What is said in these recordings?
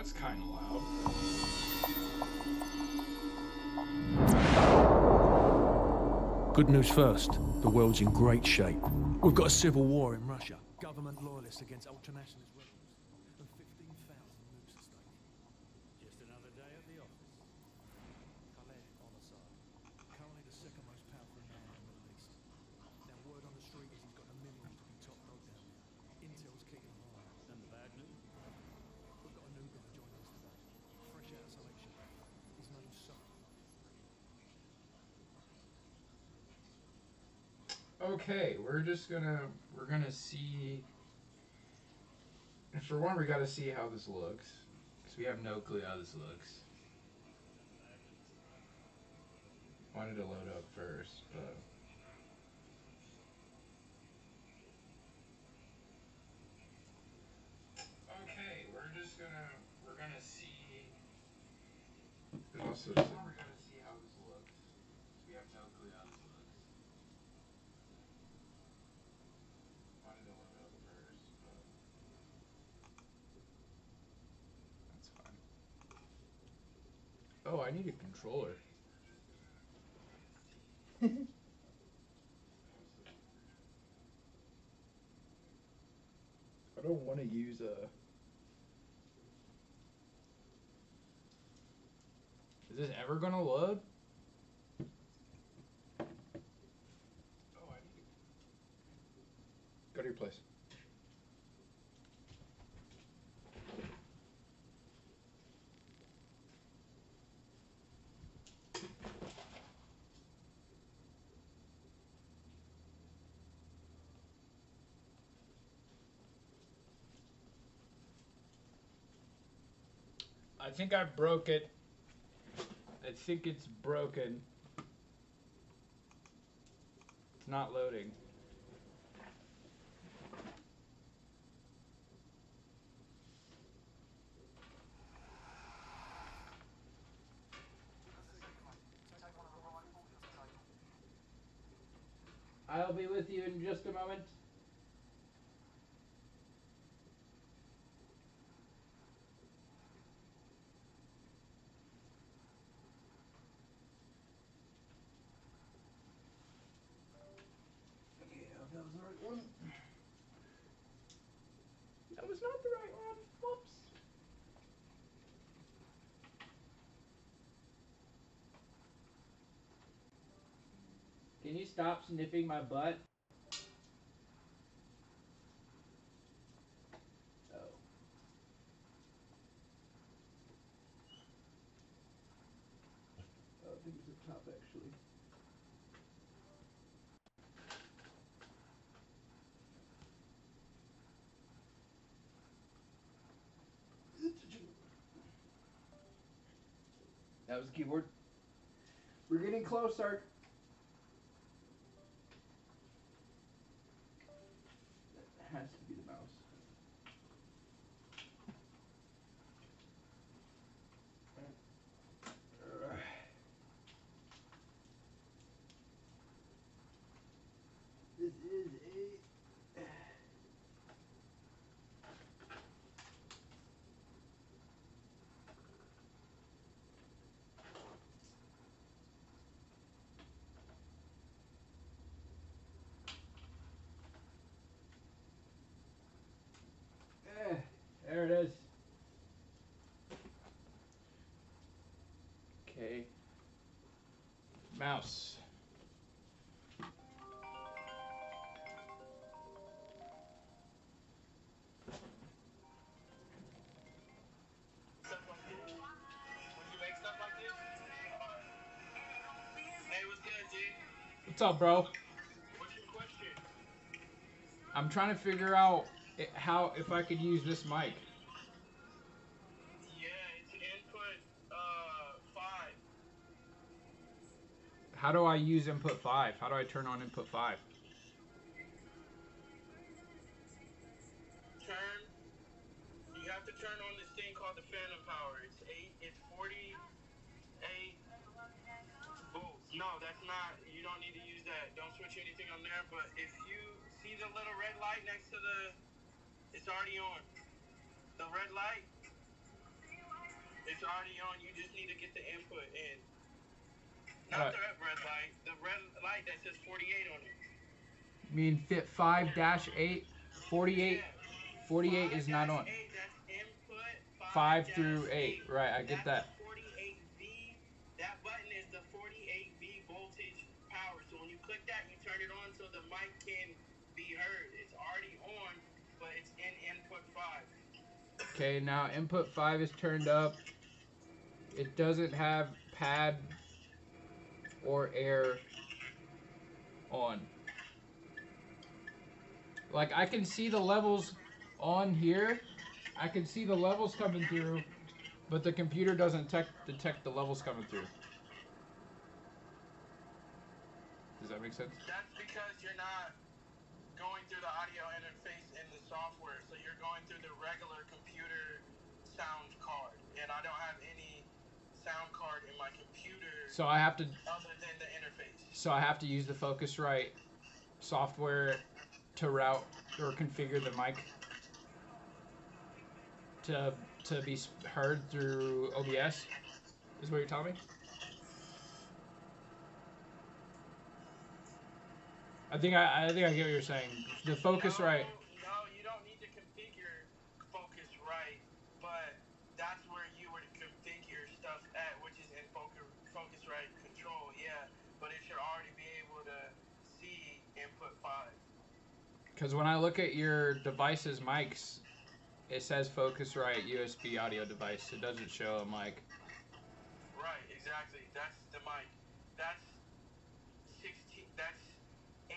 That's kind of loud. Good news first, the world's in great shape. We've got a civil war in Russia. Government loyalists against ultranationalist rebels. And 15,000 nukes at stake. Just another day at the office. Khaled al-Assad, currently the second most powerful man in the Middle East. Now word on the street is he's got the millions to be top dog down there. Intel's kicking him high. And the bad news? We've got a new guy joining us today. Fresh out of selection. His name's Son. Okay, we're gonna see. For one, we gotta see how this looks, because we have no clue how this looks. Wanted to load up first, but okay, we're gonna see. It also said we're gonna see how this looks, because we have no clue how this looks. Wanted to load up first, but that's fine. Oh, I need a controller. I don't want to use a. Is this ever gonna load? Oh, I need to go to your place. I think I broke it. I think it's broken. It's not loading. I'll be with you in just a moment. That was the right one. That was not the right one. Whoops. Can you stop sniffing my butt? Oh. I think it's the top actually. That was the keyboard. We're getting closer. That has to be the mouse. This is a... There it is. Okay. Mouse. What's up, bro? What's your question? I'm trying to figure out if I could use this mic. Yeah, it's input 5. How do I use input 5? How do I turn on input 5? You have to turn on this thing called the phantom power. It's 48 volts. No, that's not, you don't need to use that. Don't switch anything on there, but if you see the little red light next to it's already on. The red light, already on. You just need to get the input in. Not the red light. The red light that says 48 on it. You mean fit 5-8? 48. Yeah. 48 is not on. 5-8, that's input 5 through 8. Right, I get that. That's 48V. That button is the 48V voltage power. So when you click that, you turn it on so the mic can be heard. It's already on, but it's in input 5. Okay, now input 5 is turned up. It doesn't have pad or air on. Like, I can see the levels on here. I can see the levels coming through, but the computer doesn't detect the levels coming through. Does that make sense? That's because you're not going through the audio interface in the software. So you're going through the regular computer sound card. And I don't have any sound card in my computer So I have to other than the interface. So I have to use the Focusrite software to route or configure the mic to be heard through OBS. Is what you're telling me? I think I get what you're saying. The Focusrite. No, you don't need to configure Focusrite, but that's where you would configure stuff at, which is in Focusrite control, yeah. But it should already be able to see input 5. Because when I look at your device's mics, it says Focusrite USB audio device. It doesn't show a mic. Right, exactly. That's the mic. That's 16. That's 8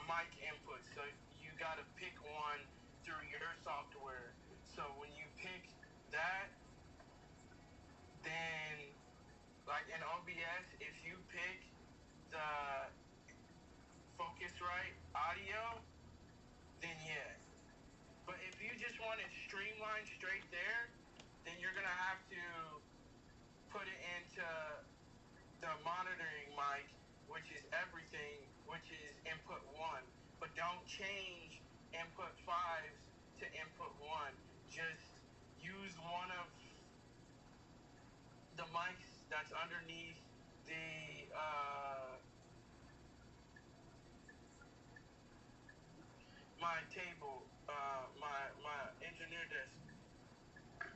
mic inputs. So you gotta pick one through your software. So when you pick that, then like in OBS, if you pick the Focusrite audio, then yeah. But if you just want it streamlined straight there, then you're gonna have to put it into the monitoring mic, which is everything, which is input 1. But don't change input 5s to input 1. Just use one of the mics that's underneath the my table, my engineer desk.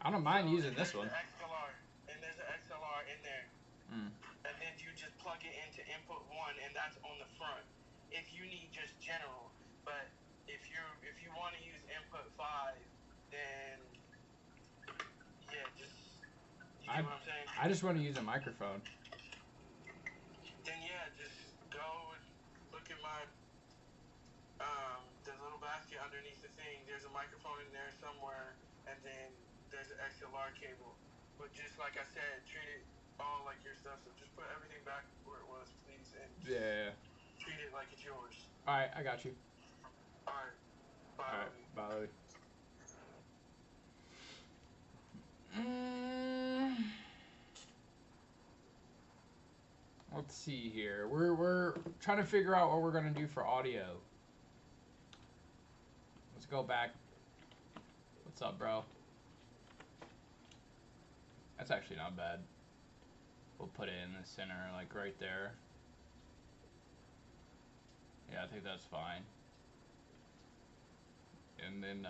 I don't mind using this one. There's an XLR in there. And then you just plug it into input 1, and that's on the front. If you need just general, but if you want to use input 5, then yeah, just you get what I'm saying. I just want to use a microphone. Then yeah, just go and look at my the little basket underneath the thing. There's a microphone in there somewhere, and then there's an XLR cable. But just like I said, treat it all like your stuff. So just put everything back where it was, please, and treat it like it's yours. All right, I got you. All right. Bye. All right, bye. Let's see here. We're trying to figure out what we're gonna do for audio. Let's go back. What's up, bro? That's actually not bad. We'll put it in the center, like right there. Yeah, I think that's fine. And then,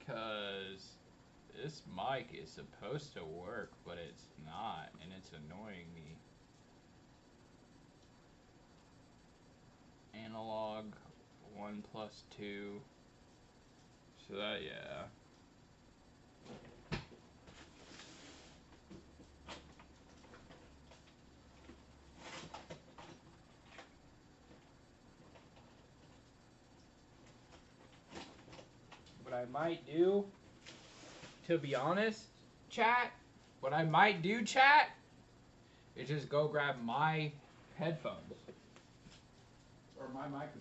cause this mic is supposed to work, but it's not, and it's annoying me. Analog 1+2. So that, yeah. What I might do, to be honest, chat, is just go grab my headphones. Or my microphone.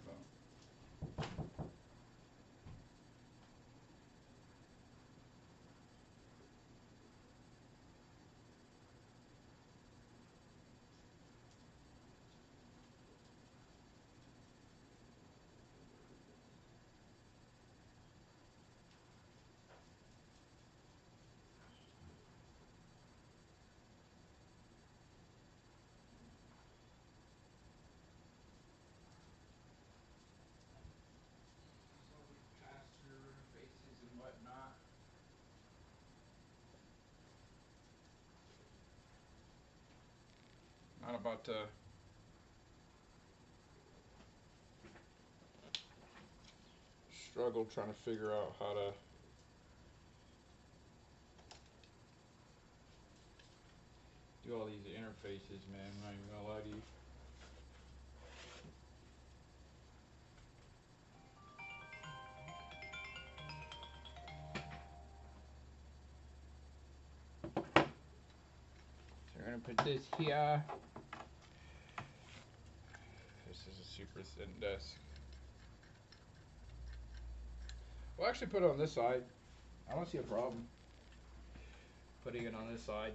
Not about to struggle trying to figure out how to do all these interfaces, man. I'm not even gonna lie to you. So we're gonna put this here. This is a super thin desk. We'll actually put it on this side. I don't see a problem putting it on this side.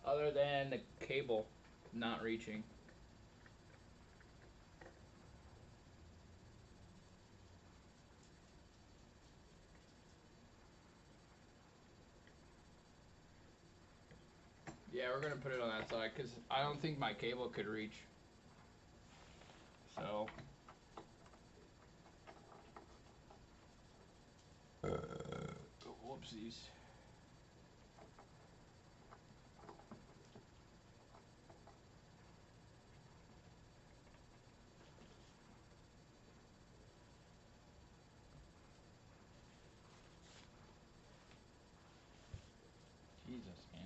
Other than the cable not reaching. Yeah, we're gonna put it on that side because I don't think my cable could reach. So. Whoopsies. Jesus, man.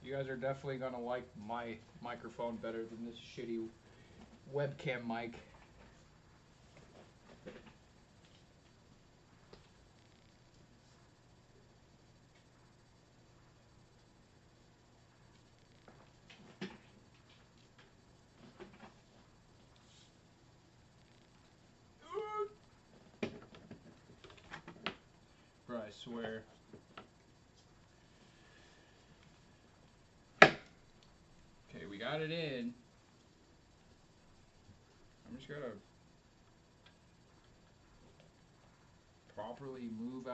You guys are definitely gonna like my microphone better than this shitty webcam mic. Bro, I swear. Okay, we got it in. I'm just gonna properly move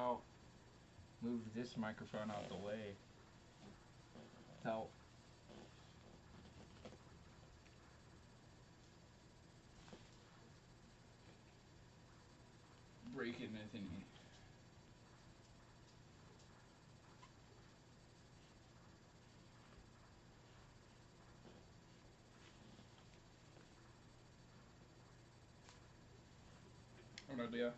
this microphone out the way without breaking anything. No idea.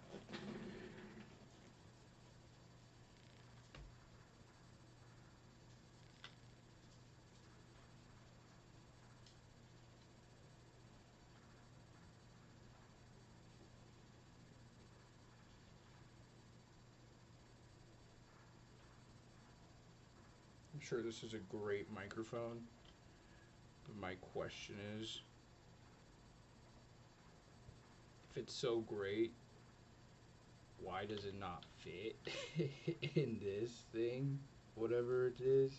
I'm sure this is a great microphone, but my question is, if it's so great, why does it not fit in this thing? Whatever it is.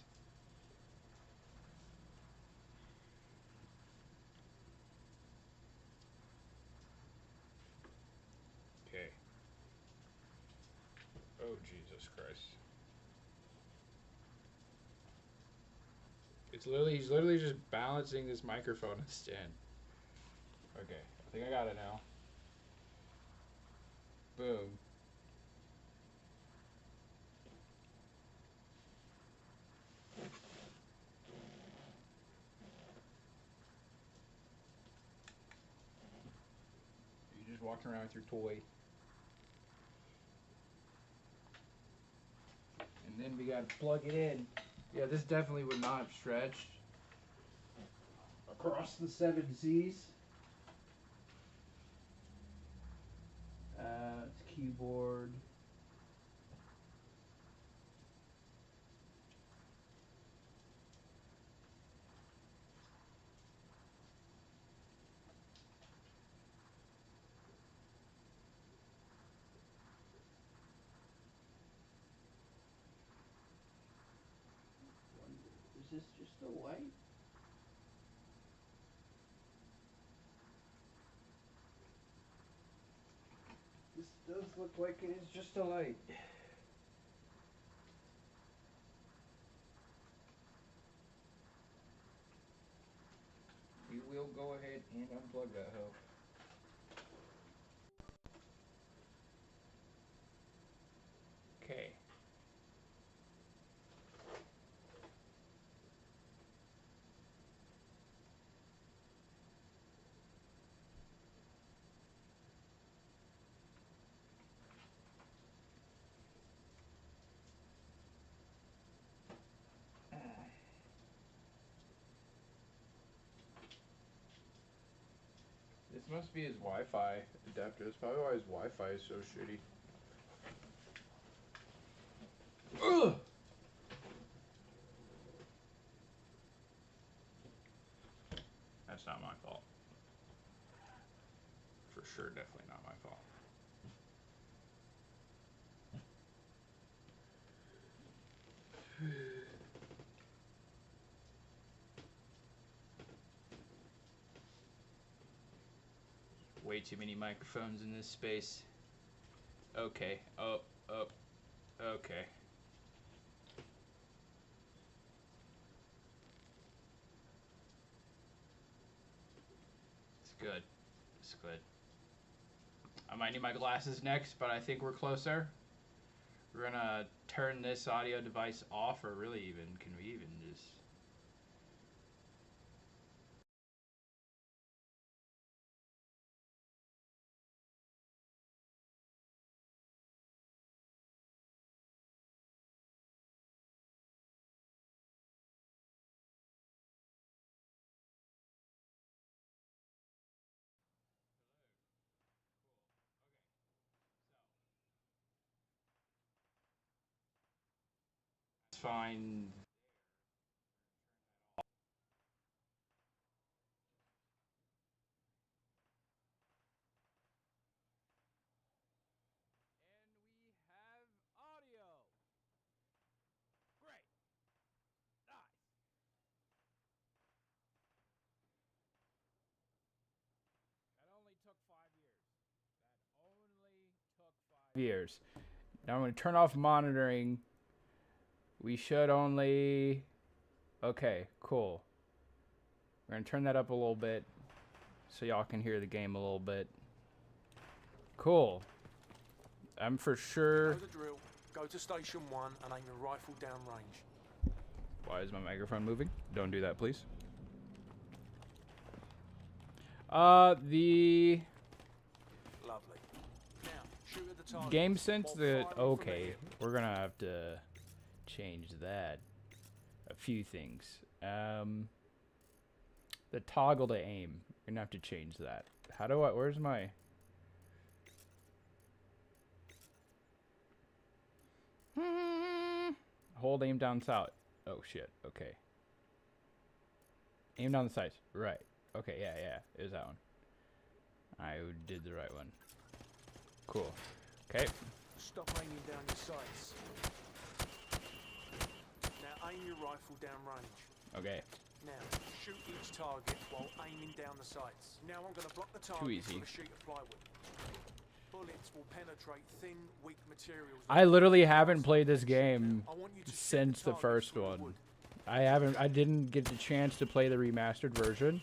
Okay. Oh, Jesus Christ. He's literally just balancing this microphone stand. Okay, I think I got it now. Boom. You just walking around with your toy. And then we gotta plug it in. Yeah, this definitely would not have stretched across the 7 Cs. It's keyboard. Is this just a light? This does look like it is just a light. We will go ahead and unplug that hoe. This must be his Wi-Fi adapter. That's probably why his Wi-Fi is so shitty. Ugh! That's not my fault. For sure, definitely not my fault. Way too many microphones in this space. Okay. Oh. Okay. It's good. It's good. I might need my glasses next, but I think we're closer. We're gonna turn this audio device off, or really even, can we even just... It's fine. Years. Now I'm going to turn off monitoring. We should only... Okay, cool. We're going to turn that up a little bit so y'all can hear the game a little bit. Cool. I'm for sure... Know the drill. Go to station 1 and aim your rifle down range. Why is my microphone moving? Don't do that, please. The... Lovely. Now, shoot at the target. Game sense that... Okay, we're going to have to change that. A few things. The toggle to aim. We're going to have to change that. How do I... Where's my... Hold aim down south. Oh, shit. Okay. Aim down the sights. Right. Okay, yeah. It was that one. I did the right one. Cool. Okay. Stop aiming down your sights. Now aim your rifle down range. Okay. Now, shoot each target while aiming down the sights. Now I'm going to block the target easy. with a sheet of plywood. Bullets will penetrate thin, weak materials. I literally haven't played this game since the first one. I didn't get the chance to play the remastered version.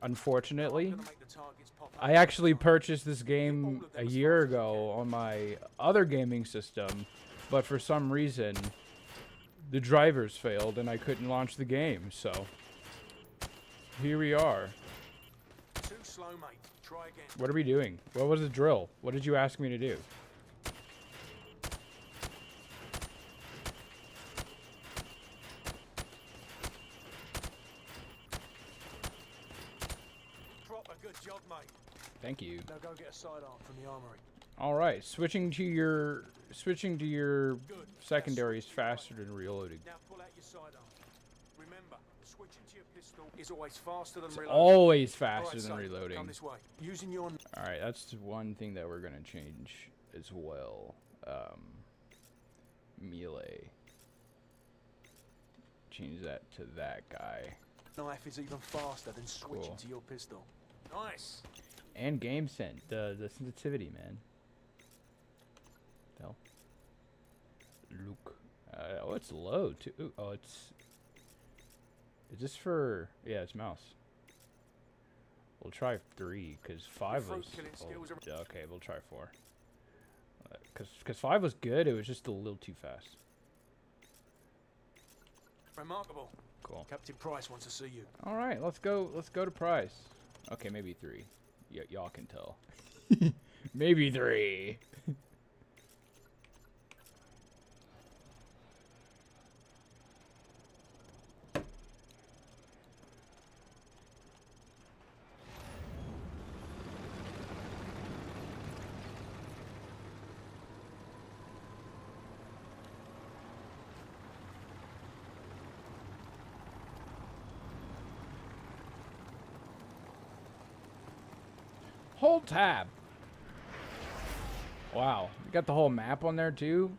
Unfortunately. I actually purchased this game a year ago on my other gaming system, but for some reason the drivers failed and I couldn't launch the game, so here we are. Too slow, mate. Try again. What are we doing? What was the drill? What did you ask me to do? Proper good job, mate. Thank you. Now go get a sidearm from the armory. All right, switching to your secondaries faster than reloading. Now pull out your sidearm. Remember, switching to your pistol is always faster than reloading. Always faster than Come reloading. this way. Using your... All right, that's one thing that we're gonna change as well. Melee. Change that to that guy. Knife is even faster than switching Cool. to your pistol. Nice. And game sense, the sensitivity, man. Hell. Luke. Oh, it's low too. Ooh, oh, it's. Is this for? Yeah, it's mouse. We'll try 3 because 5 was. Oh, okay, we'll try 4. Because 5 was good. It was just a little too fast. Remarkable. Cool. Captain Price wants to see you. All right, let's go. Let's go to Price. Okay, maybe 3. Y'all can tell. Maybe 3. Hold tab. Wow, you got the whole map on there too.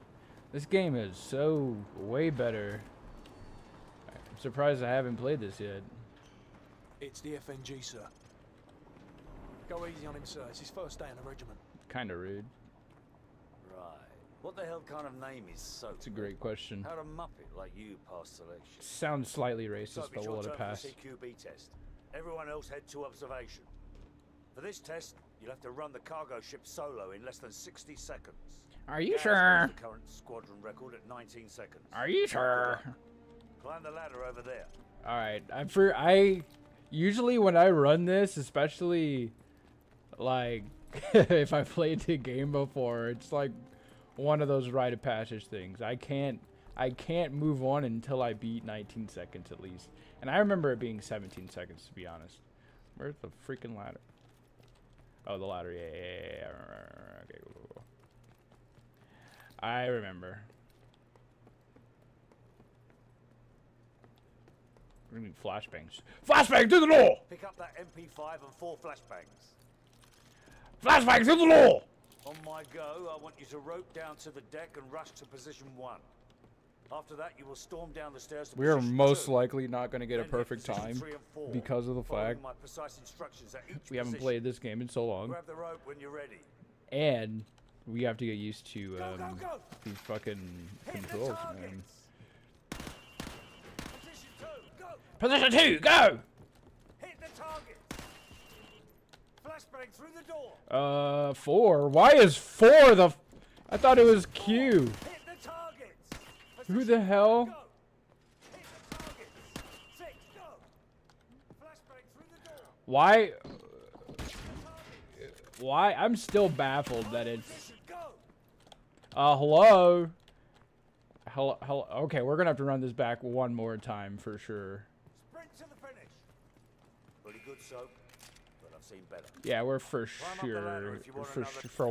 This game is so way better. I'm surprised I haven't played this yet. It's the FNG, sir. Go easy on him, sir. It's his first day in the regiment. Kinda rude. Right. What the hell kind of name is Soap? It's a great question. How'd a muppet like you pass selection? Sounds slightly racist, Soap, but it's we'll your let it turn pass. for the CQB test. Everyone else head to observation. For this test, you'll have to run the cargo ship solo in less than 60 seconds. Are you Gaz sure? holds the current squadron record at 19 seconds. Are you sure? Climb the ladder over there. All right. I usually when I run this, especially like if I played the game before, it's like one of those rite of passage things. I can't move on until I beat 19 seconds at least. And I remember it being 17 seconds to be honest. Where's the freaking ladder? Oh, the ladder. Yeah. Okay, cool. I remember. We need flashbangs. Flashbang to the door! Pick up that MP5 and 4 flashbangs. Flashbang to the door! On my go, I want you to rope down to the deck and rush to position 1. After that, you will storm down the stairs to We are position most 2. likely not going to get a Then hit perfect position time 3 and 4, because of the following fact my precise instructions at each we haven't position. played this game in so long. Grab the rope when you're ready. And we have to get used to Go, go, go. these fucking Hit the controls, man. targets. Position 2, go. Position 2, go! Hit the target. Flashbang through the door. 4. Why is 4 the... I thought it was Q. Hit the targets. Who the hell? Go. Hit the targets. 6, go. Flashbang through the door. Why... Why? I'm still baffled that it's... Position, go. Hello? Hello? Okay, we're gonna have to run this back one more time for sure. Sprint to the finish. Pretty good, Soap, but I've seen better. Yeah, we're for Climb up the ladder sure. if you want For another- for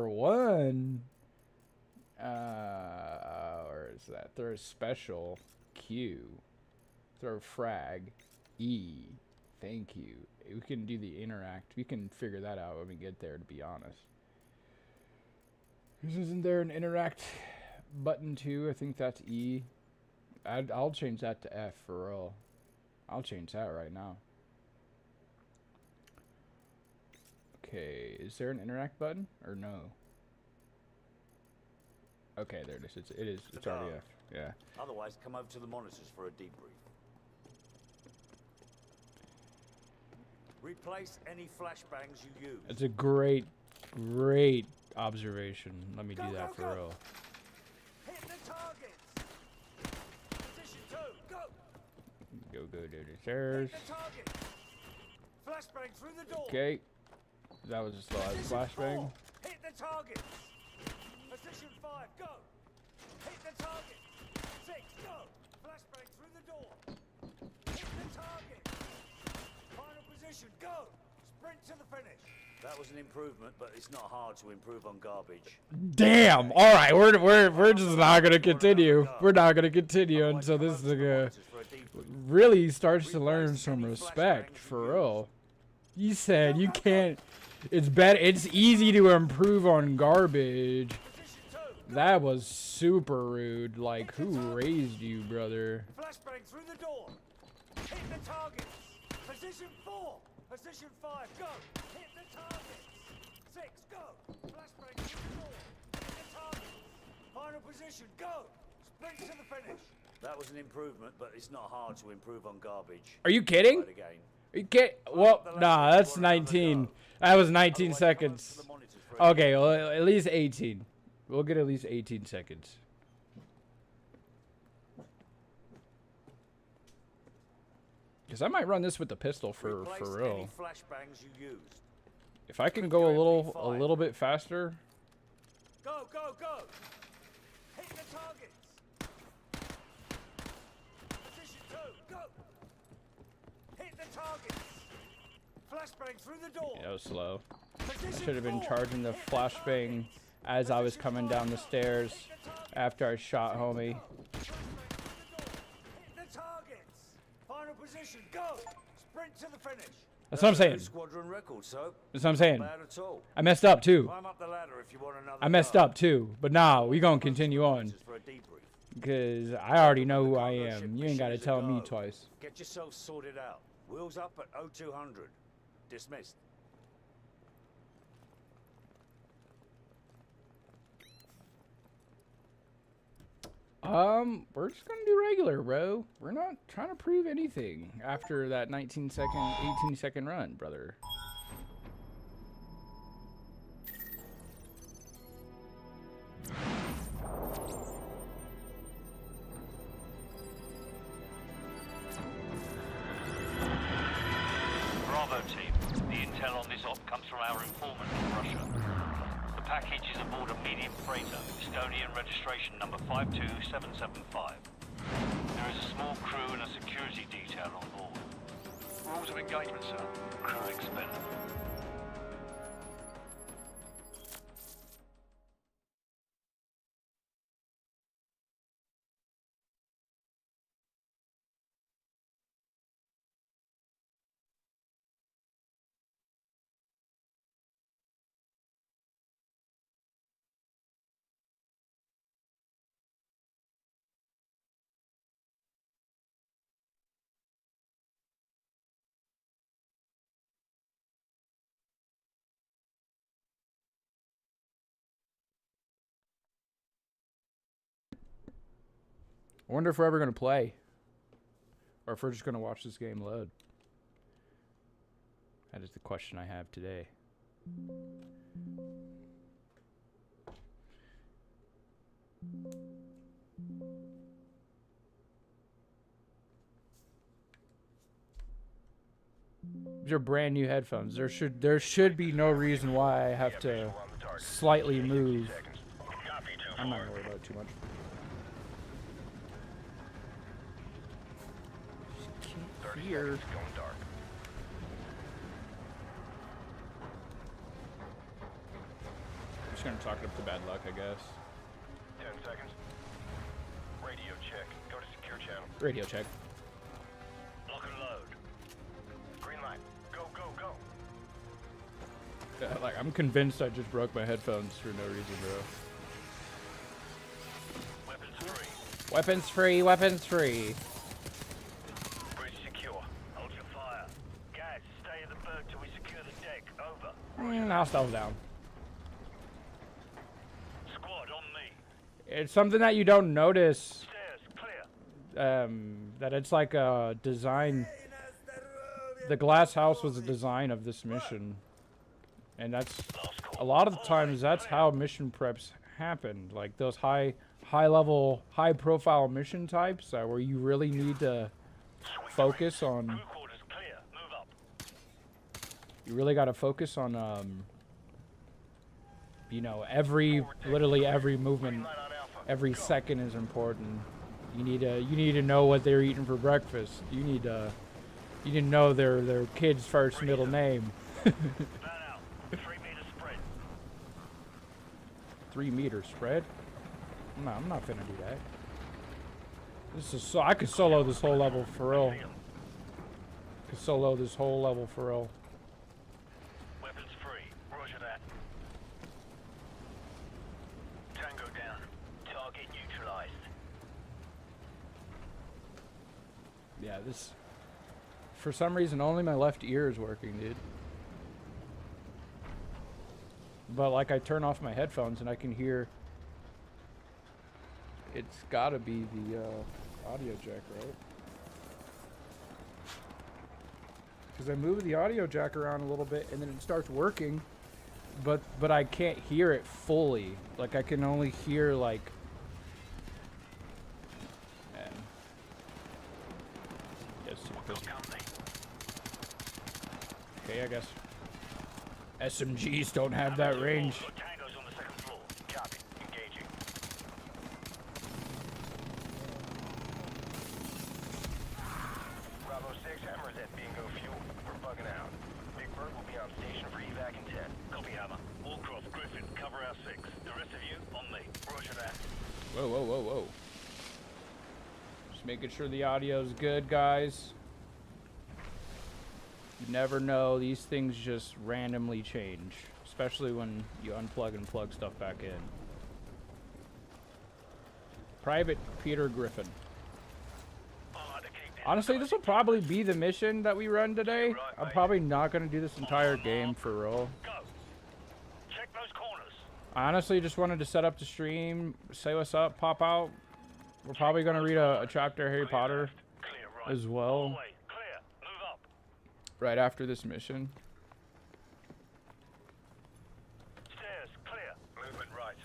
one. Where is that? Throw a special. Q. Throw frag. E. Thank you. We can do the interact. We can figure that out when we get there, to be honest. Isn't there an interact button too? I think that's E. I'll change that to F for real. I'll change that right now. Okay, is there an interact button or no? Okay, there it is. It's already F. Yeah. Otherwise, come over to the monitors for a debrief. Replace any flashbangs you use. It's a great observation. Let me do Go, that go, for go. real. Hit the targets. Position 2, go. Go to the stairs. Hit the target. Flashbang through the door. Okay. That was just a Position flashbang. 4, hit the targets. Position 5, go. Hit the target. 6, go. Flashbang through the door. Hit the target. Final position, go. Sprint to the finish. That was an improvement, but it's not hard to improve on garbage. Damn. All right, we're just not gonna continue. We're not gonna continue until this really starts to learn some respect for real. You said you can't. It's better. It's easy to improve on garbage. That was super rude. Like, who raised you, brother? Flashbang through the door. Hit the targets. Position 4. Position 5, go. Hit the targets. 6, go. Flashbang through the door. Hit the targets. Final position, go. Sprint to the finish. That was an improvement, but it's not hard to improve on garbage. Are you kidding? Try it again. Are you kidding? Well, nah, that's 19. That was 19 seconds. Okay, well, at least 18. We'll get at least 18 seconds. Because I might run this with the pistol for real. Any flashbangs you used. If I can go a little bit faster. Go, go, go. Hit the targets. Position 2, go. Hit the targets. Flashbang through the door. Yeah, that was slow. Position Should have been 4, charging the hit the flashbang targets. as I was Position coming 5, down the go. stairs Hit the targets. after I shot homie. Flashbang through the door. Hit the targets. Final position, go. Sprint to the finish. That's what I'm saying. Squadron record, so That's what I'm saying. bad at all. I messed up too. Climb up the ladder if you want another. I messed up too. But now we gonna continue on. For a debrief. Because I already know who I am. You ain't gotta tell me twice. Get yourself sorted out. Wheels up at 0200. Dismissed. We're just gonna do regular, bro. We're not trying to prove anything after that 18-second run, brother. Bravo team. The intel on this op comes from our informant in Russia. The package is aboard a medium freighter, Estonian registration number 52775. There is a small crew and a security detail on board. Rules of engagement, sir. Crew expendable. I wonder if we're ever gonna play. Or if we're just gonna watch this game load. That is the question I have today. These are brand new headphones. There should be no reason why I have to slightly move. I'm not gonna worry about it too much. Here. Just gonna talk it up to bad luck, I guess. 10 seconds. Radio check. Go to secure channel. Radio check. Lock and load. Green light. Go, go, go. Like, I'm convinced I just broke my headphones for no reason, bro. Weapons free. Weapons free, weapons free. Bridge secure. Hold your fire. Guys, stay in the berg till we secure the deck. Over. I'll stall down. Squad on me. It's something that you don't notice. Stairs clear. That it's like a design. The glass house was a design of this mission. And that's a lot of the times that's how mission preps happen. Like those high level, high profile mission types where you really need to focus on. Crew quarters clear. Move up. You really got to focus on you know, literally every movement, every second is important. You need to know what they're eating for breakfast. You need to know their kid's first middle name. Man out. 3-meter spread. 3-meter spread? No, I'm not finna do that. This is I could solo this whole level for real. Could solo this whole level for real. Weapons free. Roger that. Tango down. Target neutralized. Yeah, this. For some reason, only my left ear is working, dude. But like, I turn off my headphones and I can hear. It's gotta be the audio jack, right? Because I move the audio jack around a little bit and then it starts working, but I can't hear it fully. Like, I can only hear like. Man. Yes. Okay, I guess. SMGs don't have that range. Tango's on the second floor. Copy. Engaging. Bravo 6, Hammer's at Bingo Fuel. We're bugging out. Big Bird will be on station for evac in 10. Copy, Hammer. Wallcroft, Griffin, cover our 6. The rest of you, on me. Roger that. Whoa, whoa, whoa, whoa. Just making sure the audio's good, guys. You never know. These things just randomly change, especially when you unplug and plug stuff back in. Private Peter Griffin. Honestly, this will probably be the mission that we run today. I'm probably not going to do this entire game for real. Check those corners. I honestly just wanted to set up the stream, say what's up, pop out. We're probably going to read a chapter of Harry Potter as well right after this mission. Stairs clear. Movement right.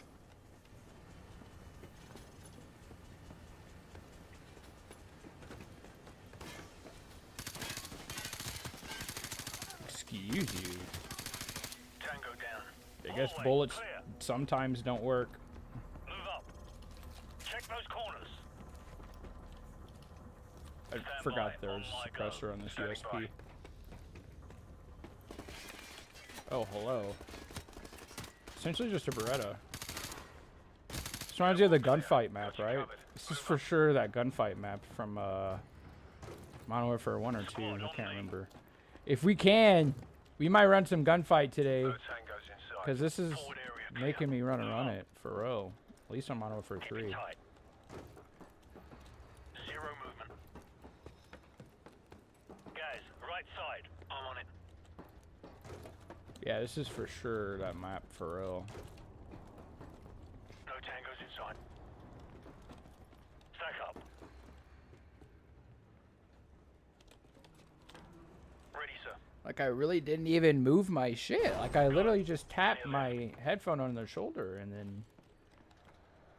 Excuse you. Tango down. I guess Hallway bullets clear. sometimes don't work. Move up. Check those corners. I Stand forgot by. there was On a my go. suppressor on this Standing USP. by. Oh, hello. Essentially just a Beretta. This reminds you of the gunfight map, right? This is for sure that gunfight map from Modern Warfare 1 or 2. I can't remember. If we can, we might run some gunfight today. No tangos inside. Because this is Forward area clear. making me run it for real. At least on Modern Warfare Keep it 3. tight. Zero movement. Guys, right side. I'm on it. Yeah, this is for sure that map for real. No tangos inside. Stack up. Ready, sir. Like, I really didn't even move my shit. Like, I literally just tapped my headphone on the shoulder and then...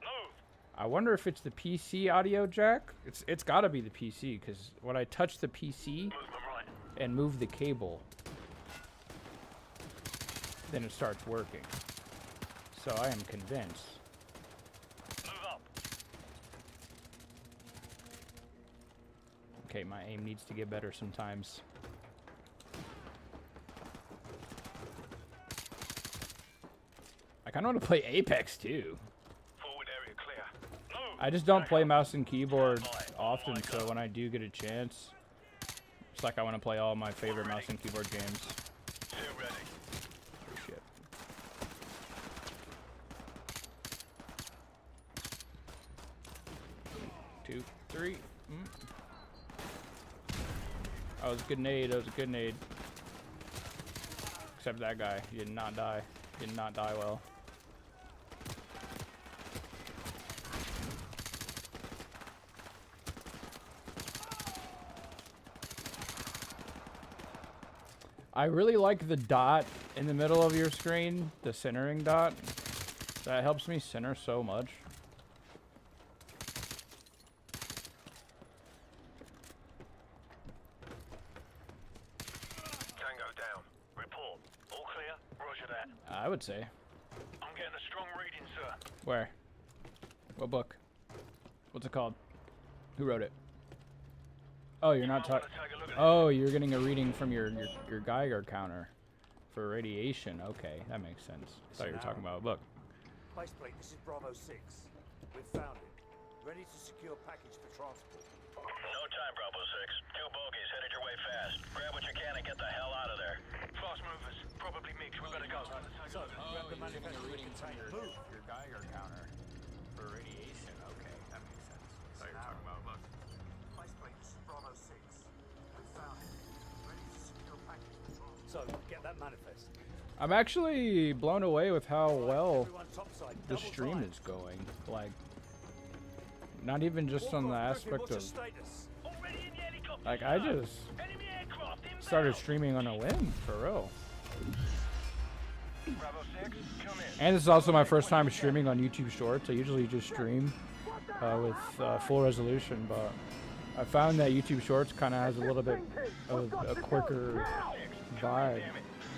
Move. I wonder if it's the PC audio jack. It's got to be the PC, because when I touch the PC Movement right. and move the cable, then it starts working. So I am convinced. Move up. Okay, my aim needs to get better sometimes. I kind of want to play Apex too. Forward area clear. Move. I just don't Back play up. mouse and keyboard Stand by. often, On my so go. when I do get a chance, it's like I want to play all my favorite mouse and keyboard games. Two ready. Shit. 2, 3. That was a good nade. That was a good nade. Except that guy. He did not die. Did not die well. I really like the dot in the middle of your screen, the centering dot. That helps me center so much. Tango down. Report. All clear? Roger that. I would say. I'm getting a strong reading, sir. Where? What book? What's it called? Who wrote it? Oh, you're not talking. Take a look at Oh, you're getting a reading from your Geiger counter for radiation. Okay, that makes sense. Thought you were talking about a book. Baseplate, this is Bravo 6. We've found it. Ready to secure package for transport. No time, Bravo 6. Two bogies headed your way fast. Grab what you can and get the hell out of there. Fast movers. Probably mixed. We better go. So, grab the manifest container. Move! your Geiger counter for radiation. Okay, that makes sense. Thought you were talking about a book. Baseplate, this is Bravo 6. We've found it. Ready to secure package for transport. So, get that manifest. I'm actually blown away with how well Everyone topside, the double stream time. is going. Like, not even just on the Walker, aspect what's your of, status? Already in the helicopter. like, I just Enemy aircraft inbound. started streaming on a whim, for real. Bravo 6, come in. And this is also my first time streaming on YouTube Shorts. I usually just stream with full resolution, but I found that YouTube Shorts kind of has a little bit of a quicker vibe.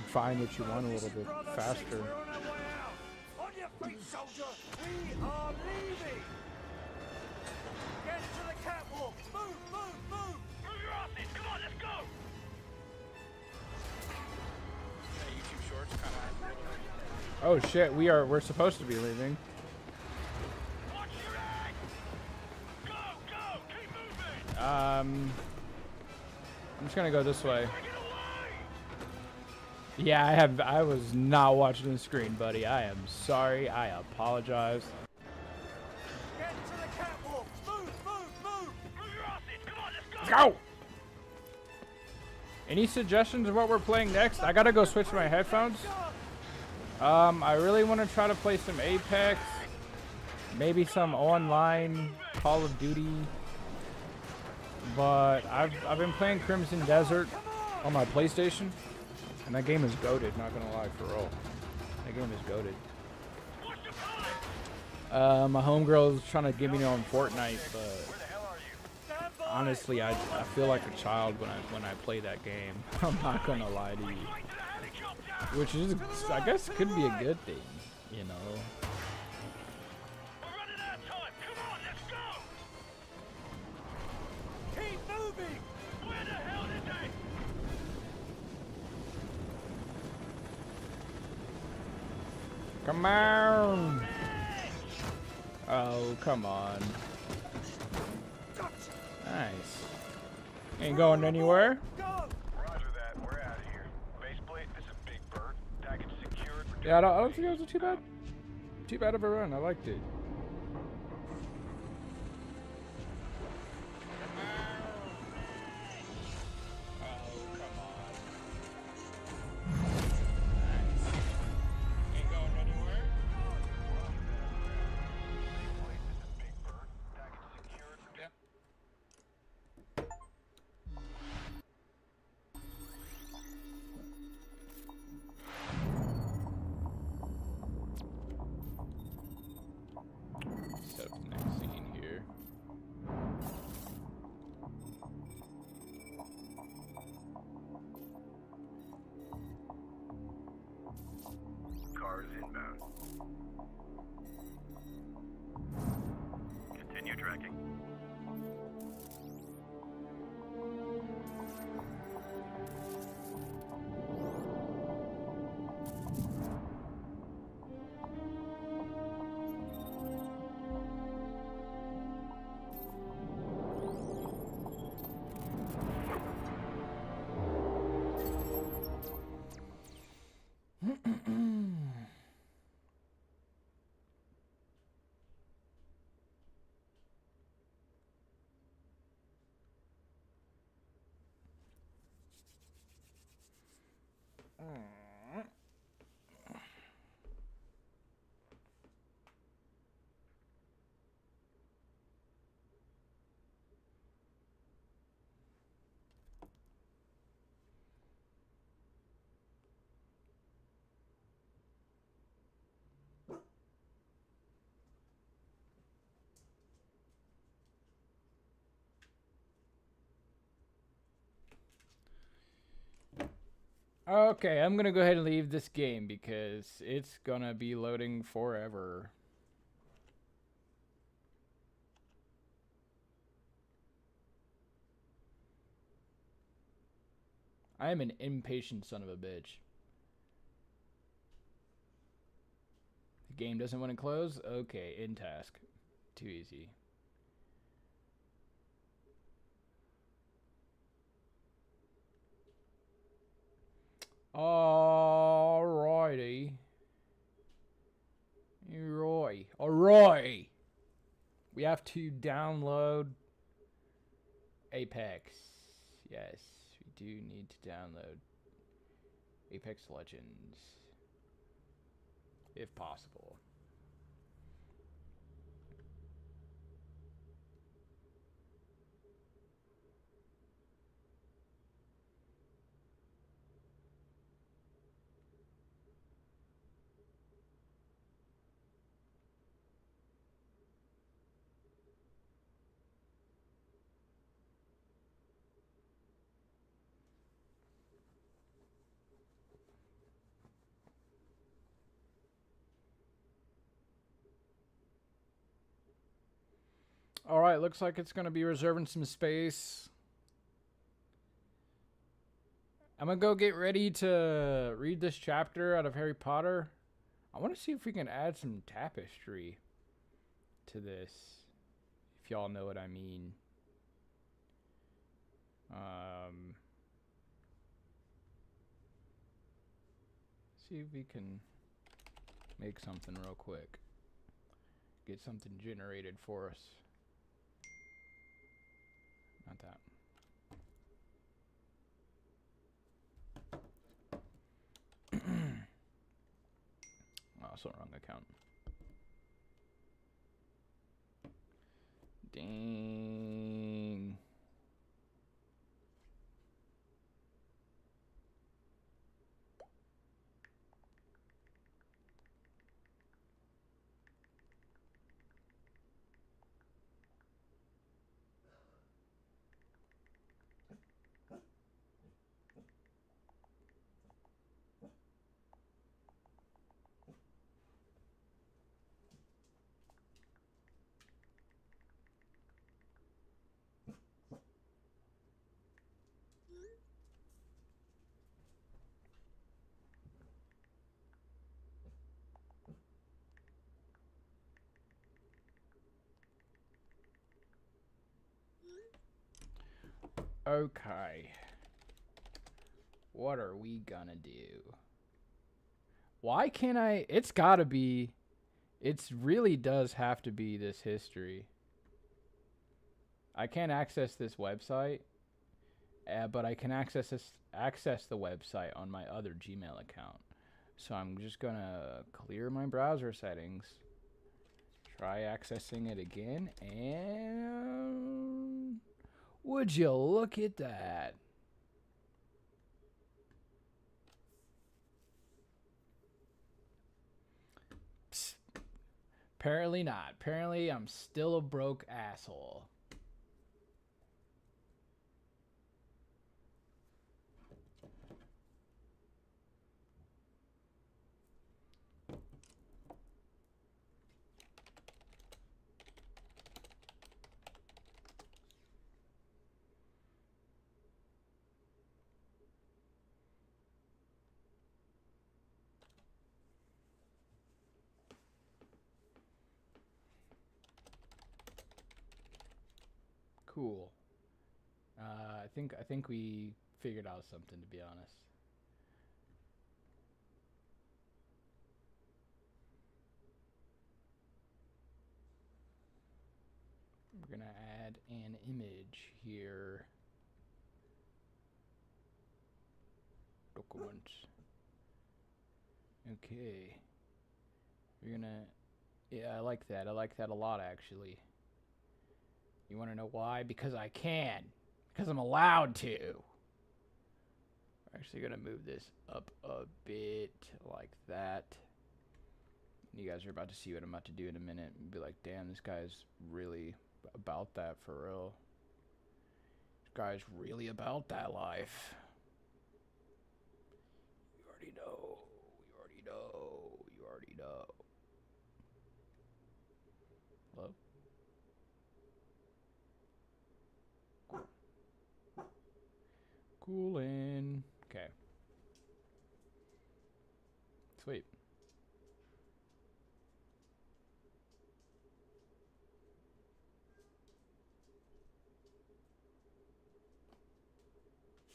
Find what you want a little bit faster. We're on our way out. On your feet, soldier. We are leaving. Get to the catwalk. Move, move, move. Move your asses. Come on, let's go. Oh shit, we're supposed to be leaving. Watch your head. Go, go. Keep moving. I'm just gonna go this way. Get away. Yeah, I was not watching the screen, buddy. I am sorry. I apologize. Get to the catwalk! Move, move, move! Move your asses! Come on, let's go! Let's go! Any suggestions of what we're playing next? I gotta go switch my headphones. I really want to try to play some Apex. Maybe some online Call of Duty. But I've been playing Crimson Desert on my PlayStation. And that game is goated, not gonna lie, for real. That game is goated. My homegirl's trying to get me on Fortnite, but honestly, I feel like a child when I play that game. I'm not gonna lie to you. Which is, I guess, could be a good thing, you know. We're running out of time! Come on, let's go! Keep moving! Where the hell did they? Come on! Oh, come on. Nice. Ain't going anywhere. Go! Roger that. We're out of here. Faceplate, this is Big Bird. Package secured. Yeah, I don't think it was too bad of a run. I liked it. Set up the next scene here. Car is inbound. Continue tracking. Okay, I'm gonna go ahead and leave this game because it's gonna be loading forever. I am an impatient son of a bitch. The game doesn't want to close? Okay, in task. Too easy. Alrighty. Alright. We have to download Apex. Yes, we do need to download Apex Legends. If possible. Alright, looks like it's going to be reserving some space. I'm going to go get ready to read this chapter out of Harry Potter. I want to see if we can add some tapestry to this, if y'all know what I mean. See if we can make something real quick. Get something generated for us. Not that. Oh, also wrong account. Dang. Okay. What are we gonna do? Why can't I? It's gotta be. It really does have to be this history. I can't access this website, but I can access the website on my other Gmail account. So I'm just gonna clear my browser settings, try accessing it again, and would you look at that? Psst. Apparently not. Apparently I'm still a broke asshole. Cool. I think we figured out something, to be honest. We're gonna add an image here. Documents. Okay. We're gonna. Yeah, I like that. I like that a lot, actually. You want to know why? Because I can. Because I'm allowed to. We're actually gonna move this up a bit like that. You guys are about to see what I'm about to do in a minute and be like, damn, this guy's really about that for real. This guy's really about that life. You already know. You already know. You already know. Hello? Coolin'. Okay. Sweet.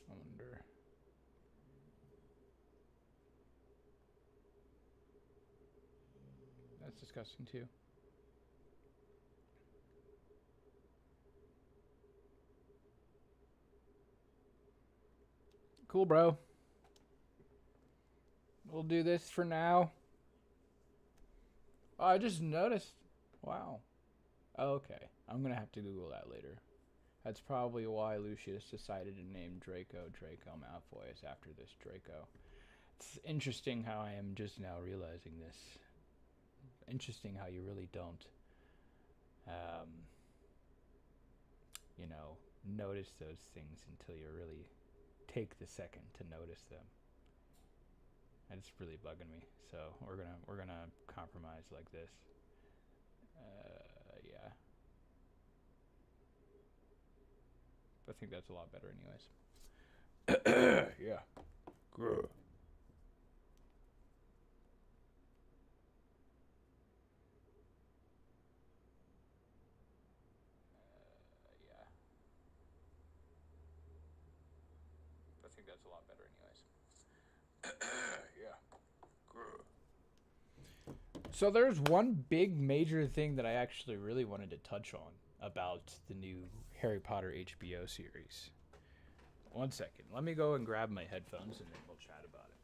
I wonder. That's disgusting too. Cool, bro. We'll do this for now. Oh, I just noticed. Wow. Okay. I'm going to have to Google that later. That's probably why Lucius decided to name Draco Malfoy after this Draco. It's interesting how I am just now realizing this. Interesting how you really don't, you know, notice those things until you really take the second to notice them. And it's really bugging me. So we're gonna compromise like this. Yeah. I think that's a lot better, anyways. Yeah. Grr. Yeah. I think that's a lot better, anyways. Yeah. So there's one big major thing that I actually really wanted to touch on about the new Harry Potter HBO series. One second. Let me go and grab my headphones and then we'll chat about it.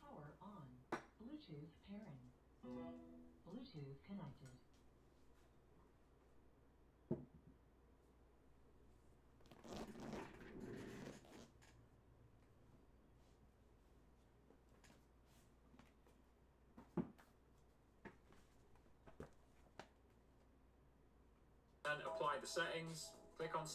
Power on. Bluetooth pairing. Bluetooth connected. And apply the settings. Click on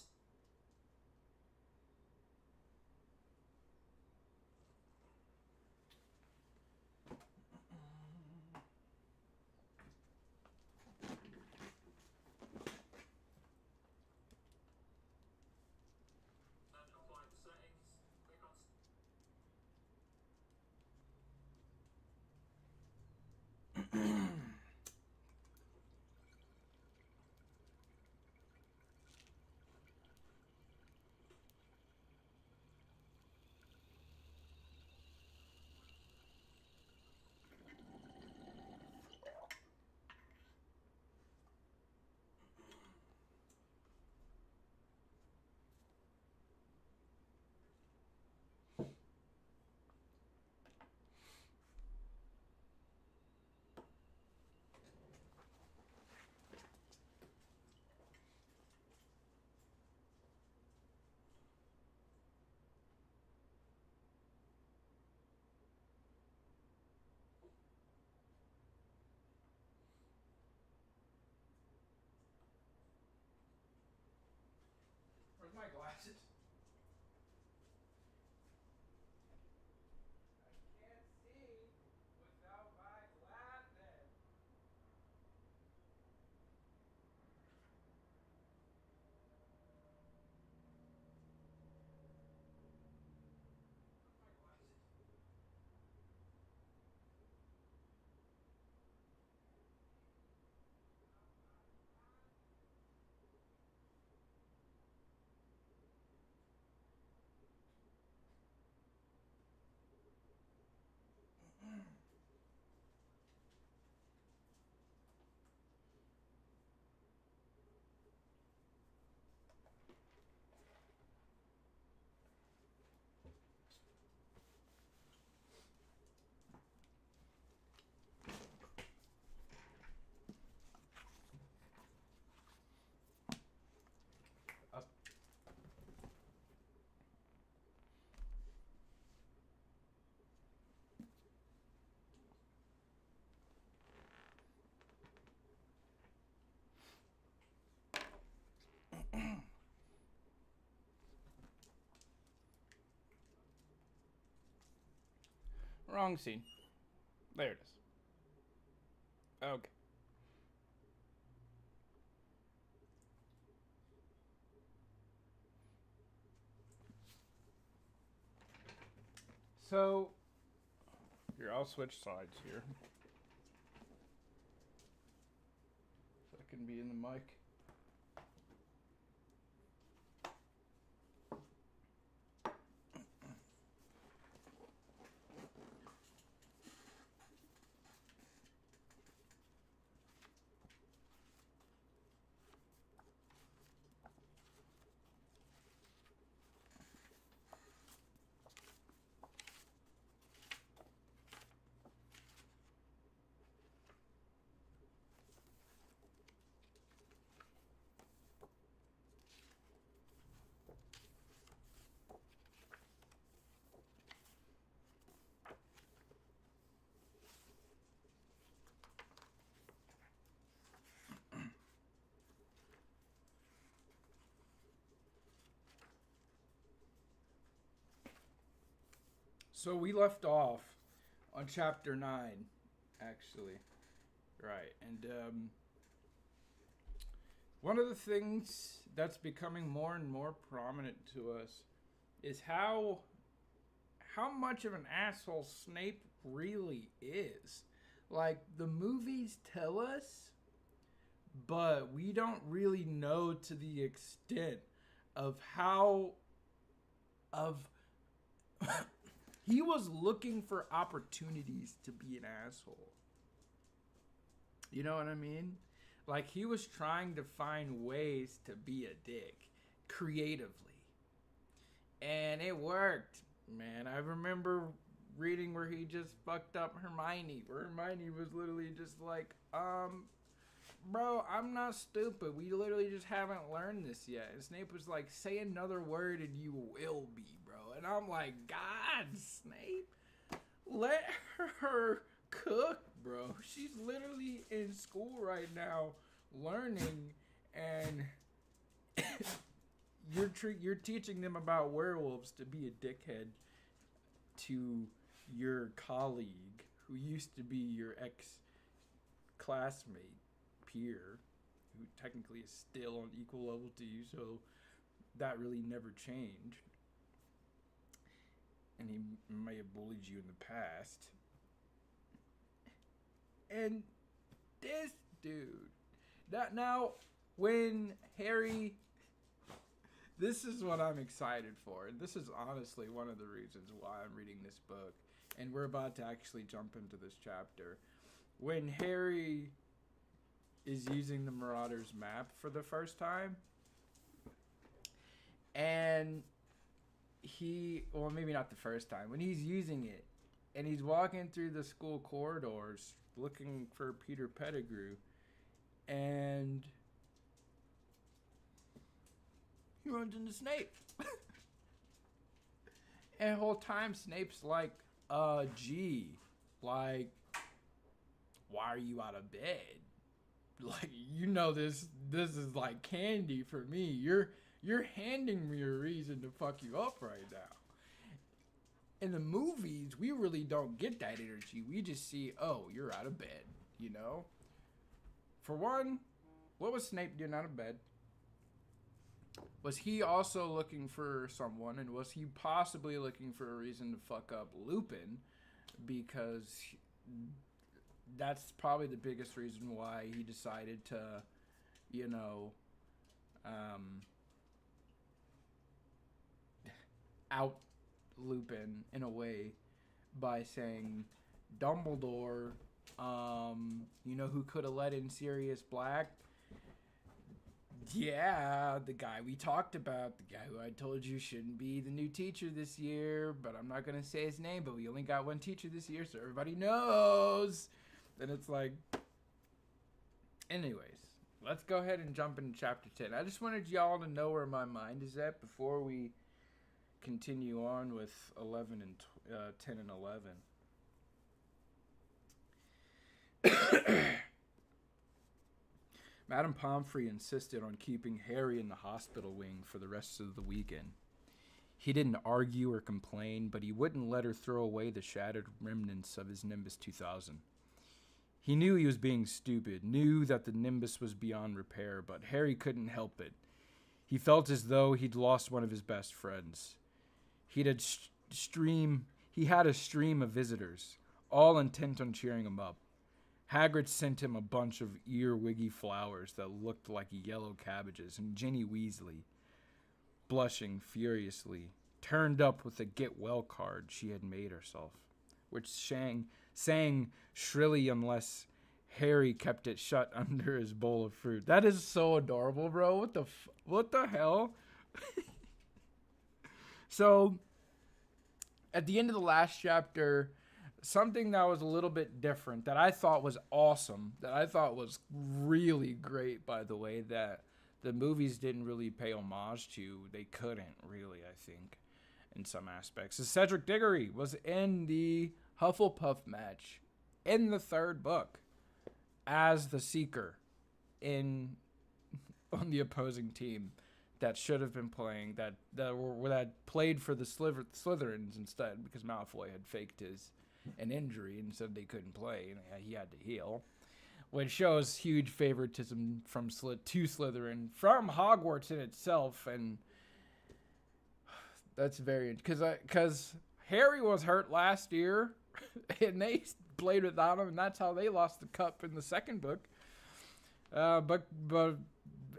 apply the settings. Click on Wrong scene. There it is. Okay. So, here, I'll switch sides here. So I can be in the mic. So we left off on chapter 9, actually. Right, and one of the things that's becoming more and more prominent to us is how much of an asshole Snape really is. Like, the movies tell us, but we don't really know to the extent of how he was looking for opportunities to be an asshole. You know what I mean? Like, he was trying to find ways to be a dick creatively. And it worked, man. I remember reading where he just fucked up Hermione. Where Hermione was literally just like, bro, I'm not stupid. We literally just haven't learned this yet. And Snape was like, say another word and you will be, bro. And I'm like, God, Snape, let her cook, bro. She's literally in school right now learning, and you're teaching them about werewolves to be a dickhead to your colleague who used to be your ex-classmate, peer, who technically is still on equal level to you, so that really never changed. And he may have bullied you in the past. And this dude. Now, when Harry... This is what I'm excited for. And this is honestly one of the reasons why I'm reading this book. And we're about to actually jump into this chapter. When Harry is using the Marauders map for the first time. And well, maybe not the first time. When he's using it, and he's walking through the school corridors looking for Peter Pettigrew, and he runs into Snape. And the whole time Snape's like, gee, like, why are you out of bed? Like, you know, this is like candy for me. You're handing me a reason to fuck you up right now. In the movies, we really don't get that energy. We just see, oh, you're out of bed, you know? For one, what was Snape doing out of bed? Was he also looking for someone, and was he possibly looking for a reason to fuck up Lupin? Because that's probably the biggest reason why he decided to, you know, out Lupin in a way by saying, Dumbledore, you know who could have let in Sirius Black? Yeah, the guy we talked about, the guy who I told you shouldn't be the new teacher this year, but I'm not going to say his name, but we only got one teacher this year, so everybody knows. And it's like, anyways, let's go ahead and jump into chapter 10. I just wanted y'all to know where my mind is at before we continue on with 11 and 10 and 11. Madame Pomfrey insisted on keeping Harry in the hospital wing for the rest of the weekend. He didn't argue or complain, but he wouldn't let her throw away the shattered remnants of his Nimbus 2000. He knew he was being stupid, knew that the Nimbus was beyond repair, but Harry couldn't help it. He felt as though he'd lost one of his best friends. He had a stream of visitors, all intent on cheering him up. Hagrid sent him a bunch of earwiggy flowers that looked like yellow cabbages, and Ginny Weasley, blushing furiously, turned up with a get well card she had made herself, which sang shrilly unless Harry kept it shut under his bowl of fruit. That is so adorable, bro. What the hell? So, at the end of the last chapter, something that was a little bit different, that I thought was awesome, that I thought was really great, by the way, that the movies didn't really pay homage to. They couldn't, really, I think, in some aspects. So Cedric Diggory was in the Hufflepuff match in the third book as the Seeker on the opposing team that should have been playing, that played for the Slytherins instead, because Malfoy had faked an injury and said they couldn't play, and he had to heal, which shows huge favoritism from to Slytherin from Hogwarts in itself. And that's very, because Harry was hurt last year and they played without him, and that's how they lost the cup in the second book. But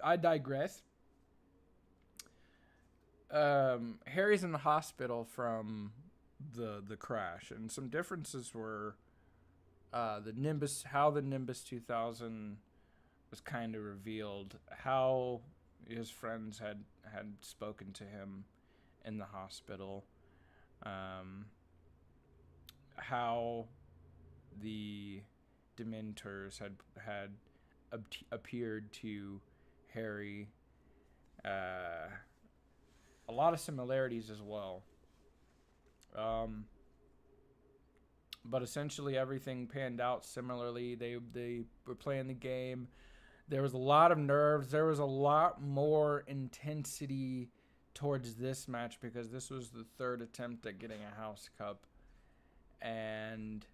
I digress. Harry's in the hospital from the crash, and some differences were how the Nimbus 2000 was kind of revealed, how his friends had spoken to him in the hospital, how the Dementors had appeared to Harry. A lot of similarities as well. But essentially everything panned out similarly. They were playing the game. There was a lot of nerves. There was a lot more intensity towards this match because this was the third attempt at getting a House Cup. And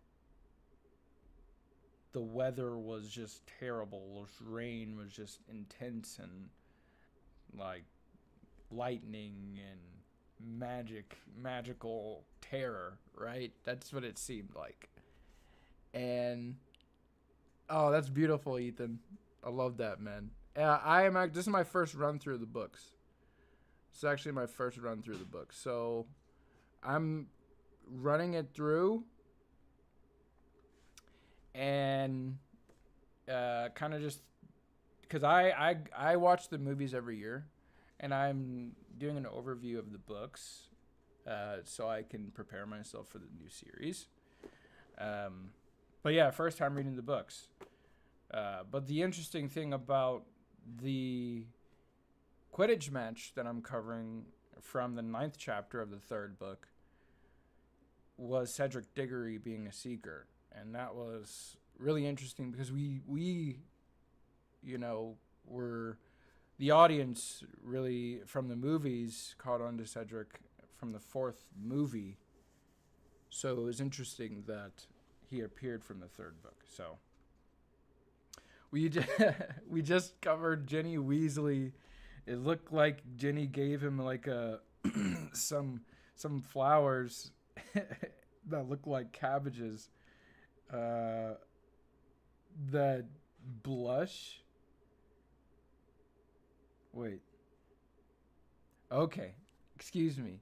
the weather was just terrible. The rain was just intense, and like lightning and magical terror, right? That's what it seemed like. And oh, that's beautiful, Ethan. I love that, man. This is my first run through the books. It's actually my first run through the books. So I'm running it through and kind of just because I watch the movies every year, and I'm doing an overview of the books so I can prepare myself for the new series. But yeah, first time reading the books. But the interesting thing about the Quidditch match that I'm covering from the 9th chapter of the 3rd book was Cedric Diggory being a Seeker. And that was really interesting because we were... The audience really, from the movies, caught on to Cedric from the 4th movie. So it was interesting that he appeared from the 3rd book. So we just covered Ginny Weasley. It looked like Ginny gave him like some flowers that looked like cabbages. That blush. Wait. Okay. Excuse me.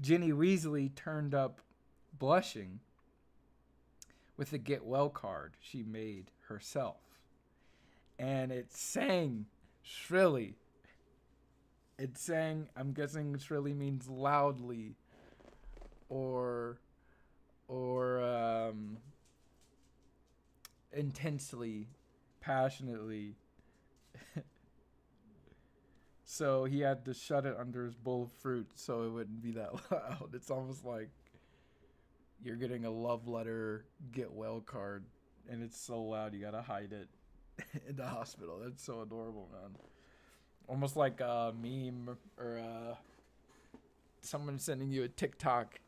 Ginny Weasley turned up blushing with the get well card she made herself. And it sang shrilly. It sang, I'm guessing shrilly means loudly or intensely, passionately. So he had to shut it under his bowl of fruit so it wouldn't be that loud. It's almost like you're getting a love letter get well card, and it's so loud you gotta hide it in the hospital. That's so adorable, man. Almost like a meme or someone sending you a TikTok,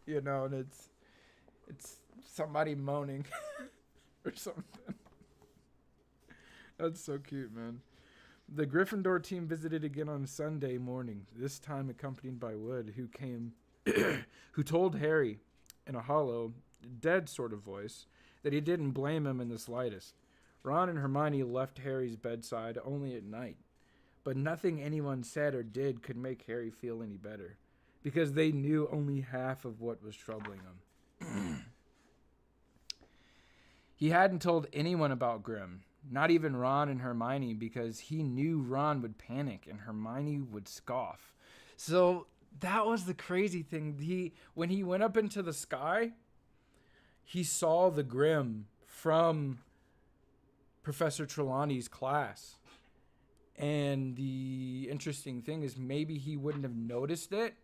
you know, and it's somebody moaning or something. That's so cute, man. The Gryffindor team visited again on Sunday morning, this time accompanied by Wood, who told Harry in a hollow, dead sort of voice that he didn't blame him in the slightest. Ron and Hermione left Harry's bedside only at night, but nothing anyone said or did could make Harry feel any better, because they knew only half of what was troubling him. He hadn't told anyone about Grim, not even Ron and Hermione, because he knew Ron would panic and Hermione would scoff. So that was the crazy thing. When he went up into the sky, he saw the Grim from Professor Trelawney's class. And the interesting thing is maybe he wouldn't have noticed it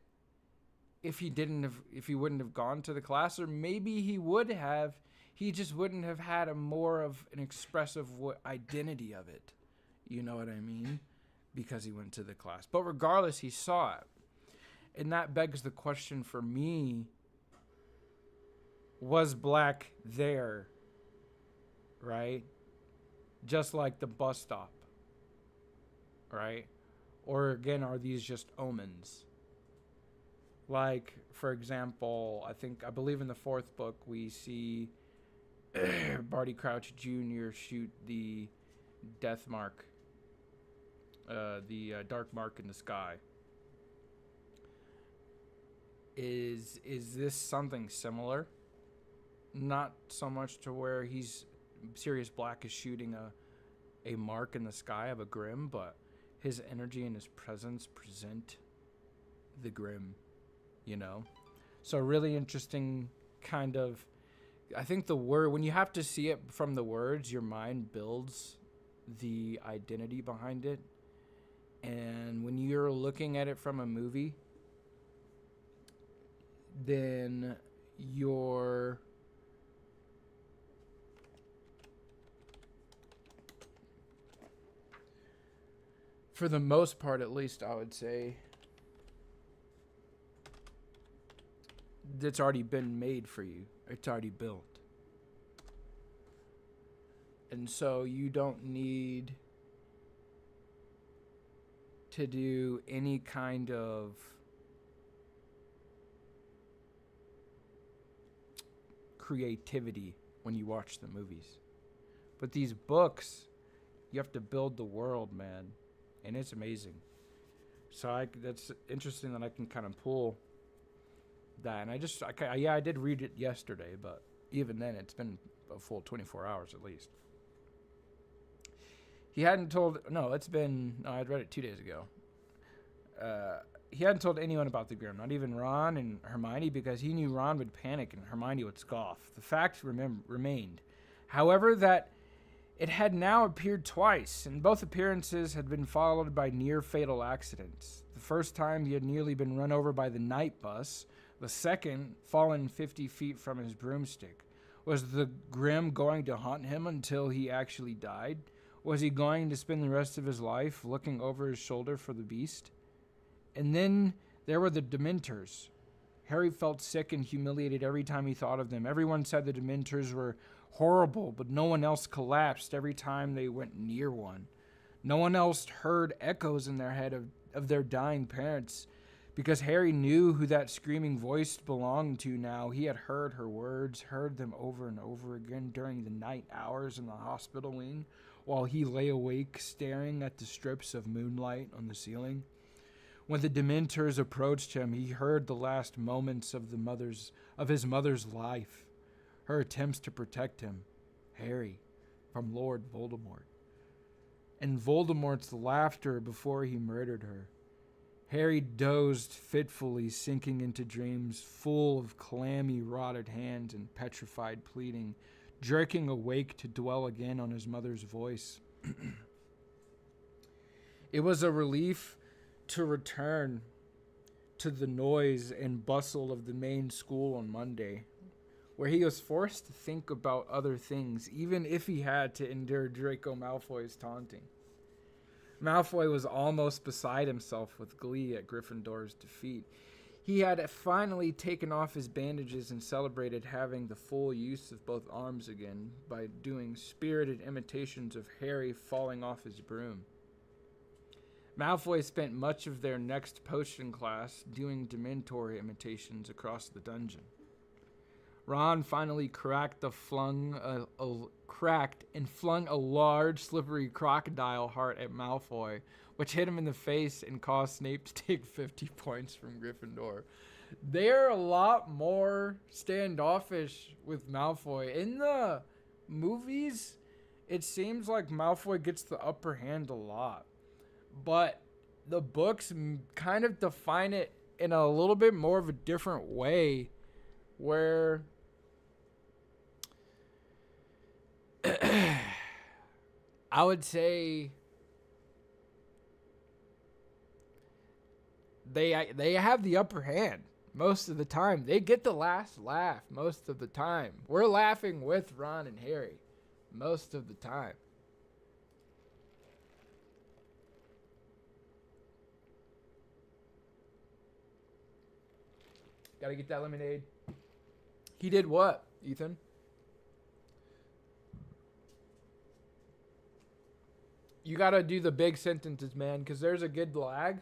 if he wouldn't have gone to the class, or maybe he would have. He just wouldn't have had a more of an expressive identity of it. You know what I mean? Because he went to the class. But regardless, he saw it. And that begs the question for me, was Black there? Right? Just like the bus stop. Right? Or again, are these just omens? Like, for example, I believe in the fourth book, we see Barty Crouch Jr. shoot the death mark, the dark mark in the sky. Is this something similar? Not so much to where Sirius Black is shooting a mark in the sky of a Grim, but his energy and his presence present the Grim, you know? So really interesting kind of, I think the word, when you have to see it from the words, your mind builds the identity behind it. And when you're looking at it from a movie, then you're for the most part, at least, I would say, it's already been made for you. It's already built. And so you don't need to do any kind of creativity when you watch the movies. But these books, you have to build the world, man. And it's amazing. So that's interesting that I can kind of pull that. And I did read it yesterday, but even then it's been a full 24 hours at least. He hadn't told, I'd read it 2 days ago. He hadn't told anyone about the Grim, not even Ron and Hermione, because he knew Ron would panic and Hermione would scoff. The fact remained, however, that it had now appeared twice, and both appearances had been followed by near-fatal accidents. The first time he had nearly been run over by the night bus. The second, fallen 50 feet from his broomstick. Was the Grim going to haunt him until he actually died? Was he going to spend the rest of his life looking over his shoulder for the beast? And then there were the Dementors. Harry felt sick and humiliated every time he thought of them. Everyone said the Dementors were horrible, but no one else collapsed every time they went near one. No one else heard echoes in their head of their dying parents, because Harry knew who that screaming voice belonged to now. He had heard her words, heard them over and over again during the night hours in the hospital wing, while he lay awake staring at the strips of moonlight on the ceiling. When the Dementors approached him, he heard the last moments of his mother's life, her attempts to protect him, Harry, from Lord Voldemort, and Voldemort's laughter before he murdered her. Harry dozed fitfully, sinking into dreams full of clammy, rotted hands and petrified pleading, jerking awake to dwell again on his mother's voice. It was a relief to return to the noise and bustle of the main school on Monday, where he was forced to think about other things, even if he had to endure Draco Malfoy's taunting. Malfoy was almost beside himself with glee at Gryffindor's defeat. He had finally taken off his bandages and celebrated having the full use of both arms again by doing spirited imitations of Harry falling off his broom. Malfoy spent much of their next potion class doing Dementor imitations across the dungeon. Ron finally cracked and flung a large, slippery crocodile heart at Malfoy, which hit him in the face and caused Snape to take 50 points from Gryffindor. They're a lot more standoffish with Malfoy. In the movies, it seems like Malfoy gets the upper hand a lot. But the books kind of define it in a little bit more of a different way, where I would say they have the upper hand most of the time. They get the last laugh most of the time. We're laughing with Ron and Harry most of the time. Gotta get that lemonade. He did what, Ethan? You gotta do the big sentences, man, because there's a good lag.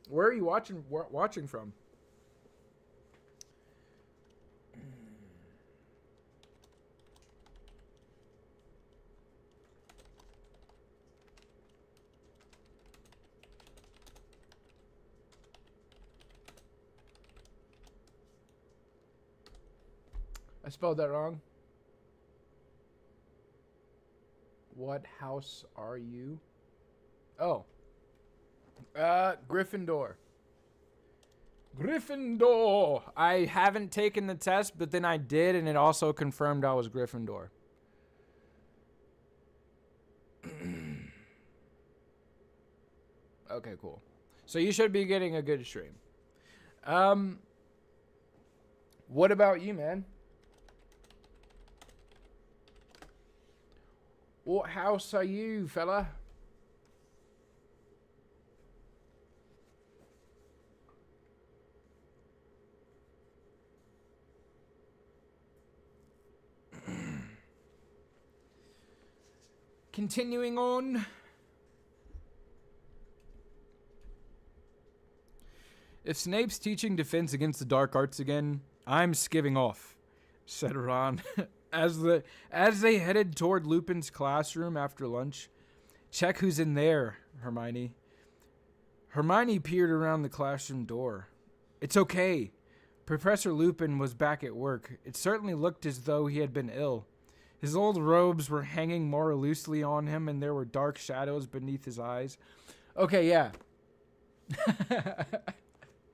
Where are you watching from? I spelled that wrong. What house are you? Oh. Gryffindor. Gryffindor. I haven't taken the test, but then I did, and it also confirmed I was Gryffindor. Okay, cool. So you should be getting a good stream. What about you, man? What house are you, fella? Continuing on. If Snape's teaching defense against the dark arts again, I'm skiving off, said Ron. As they headed toward Lupin's classroom after lunch. Check who's in there, Hermione. Hermione peered around the classroom door. It's okay. Professor Lupin was back at work. It certainly looked as though he had been ill. His old robes were hanging more loosely on him, and there were dark shadows beneath his eyes. Okay, yeah.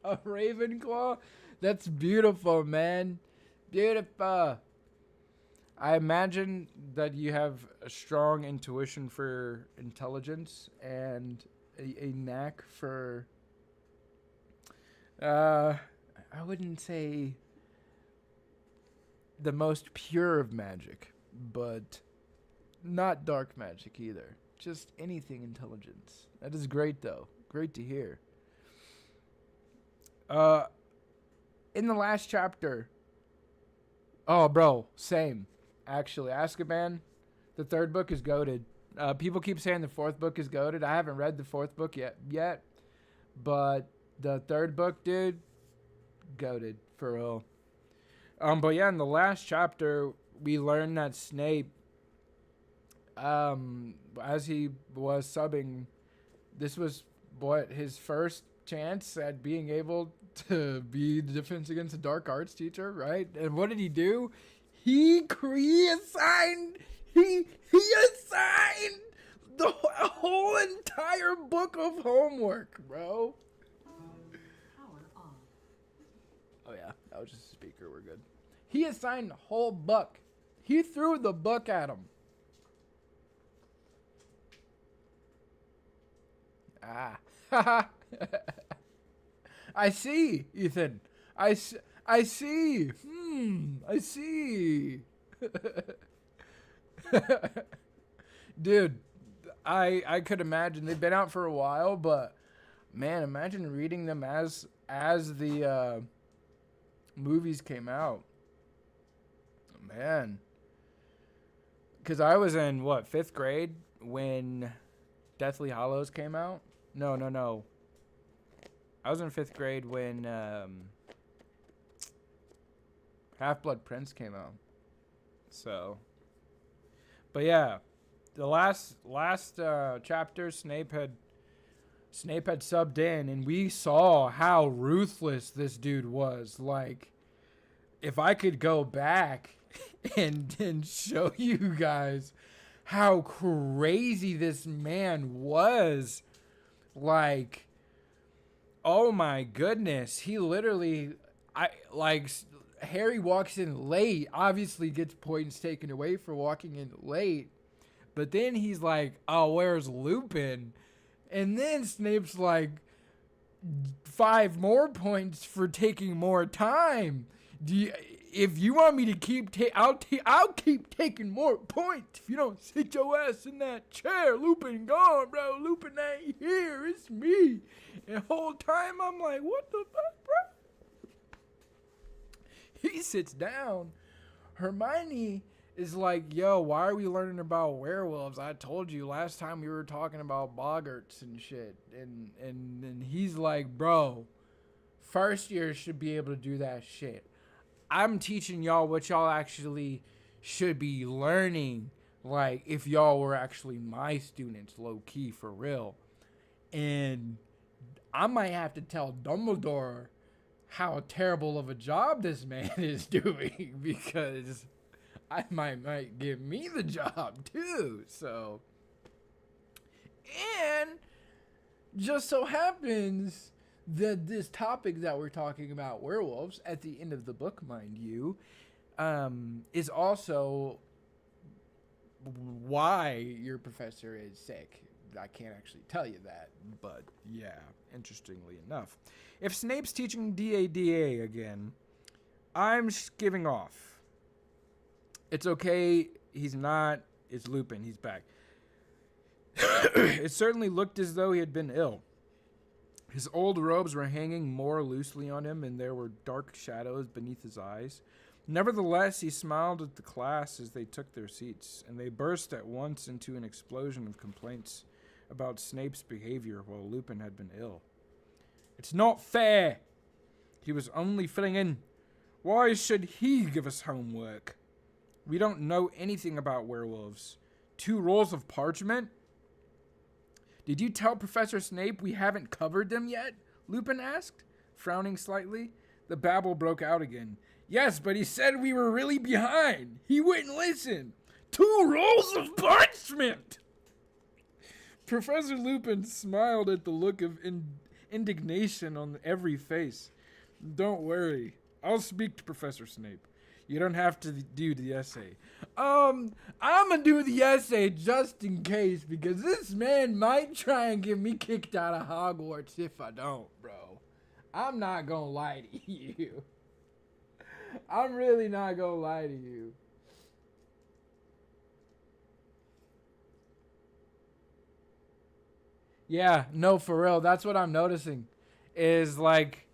A Ravenclaw? That's beautiful, man. Beautiful. I imagine that you have a strong intuition for intelligence and a knack for, I wouldn't say the most pure of magic, but not dark magic either. Just anything intelligence. That is great, though. Great to hear. In the last chapter, oh, bro, same. Actually, Azkaban, the third book is goated. People keep saying the fourth book is goated. I haven't read the fourth book yet, but the third book, dude, goated for real. But yeah, in the last chapter, we learned that Snape, as he was subbing, this was his first chance at being able to be the Defense Against the Dark Arts teacher, right? And what did he do? He assigned the whole entire book of homework, bro. Power off. Oh yeah, that was just a speaker. We're good. He assigned the whole book. He threw the book at him. Ah. I see, Ethan. I see. I see. Dude, I could imagine they've been out for a while, but man, imagine reading them as the movies came out. Man, because I was in what, 5th grade when Deathly Hallows came out. No. I was in 5th grade when Half-Blood Prince came out. So, but yeah, the last chapter, Snape had subbed in, and we saw how ruthless this dude was. Like, if I could go back and show you guys how crazy this man was, like, oh my goodness, he literally, Harry walks in late, obviously gets points taken away for walking in late, but then he's like, oh, where's Lupin? And then Snape's like, 5 more points for taking more time. If you want me to keep, I'll keep taking more points. If you don't sit your ass in that chair, Lupin gone, bro. Lupin ain't here. It's me. And the whole time I'm like, what the fuck, bro? He sits down. Hermione is like, yo, why are we learning about werewolves? I told you last time we were talking about boggarts and shit. And he's like, bro, first year should be able to do that shit. I'm teaching y'all what y'all actually should be learning. Like, if y'all were actually my students, low key, for real. And I might have to tell Dumbledore how terrible of a job this man is doing, because I might give me the job too. So, and just so happens that this topic that we're talking about, werewolves, at the end of the book, mind you, is also why your professor is sick. I can't actually tell you that, but yeah, interestingly enough. If Snape's teaching DADA again, I'm giving off. It's okay, he's not. It's Lupin, he's back. It certainly looked as though he had been ill. His old robes were hanging more loosely on him, and there were dark shadows beneath his eyes. Nevertheless, he smiled at the class as they took their seats, and they burst at once into an explosion of complaints about Snape's behavior while Lupin had been ill. It's not fair. He was only filling in. Why should he give us homework? We don't know anything about werewolves. 2 rolls of parchment? Did you tell Professor Snape we haven't covered them yet? Lupin asked, frowning slightly. The babble broke out again. Yes, but he said we were really behind. He wouldn't listen. 2 rolls of parchment! Professor Lupin smiled at the look of indignation on every face. Don't worry. I'll speak to Professor Snape. You don't have to do the essay. I'm gonna do the essay just in case, because this man might try and get me kicked out of Hogwarts if I don't, bro. I'm not gonna lie to you. I'm really not gonna lie to you. Yeah, no, for real. That's what I'm noticing. Is like,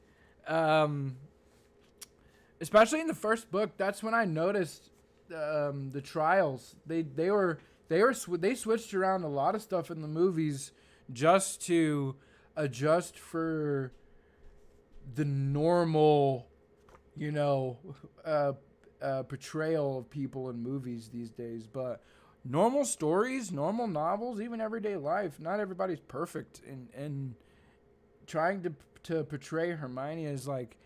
especially in the first book, that's when I noticed the trials. They switched around a lot of stuff in the movies just to adjust for the normal, portrayal of people in movies these days. But normal stories, normal novels, even everyday life, not everybody's perfect. And trying to portray Hermione as like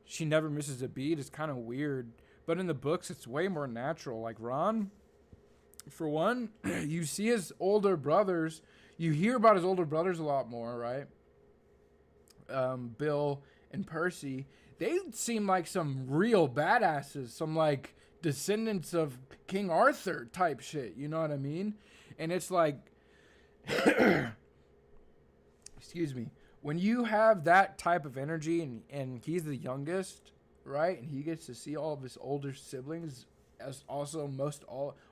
she never misses a beat is kind of weird. But in the books, it's way more natural. Like Ron, for one, you see his older brothers. You hear about his older brothers a lot more, right? Bill and Percy. They seem like some real badasses. Some like descendants of King Arthur type shit. You know what I mean? And it's like, excuse me. When you have that type of energy and he's the youngest, right? And he gets to see all of his older siblings, as also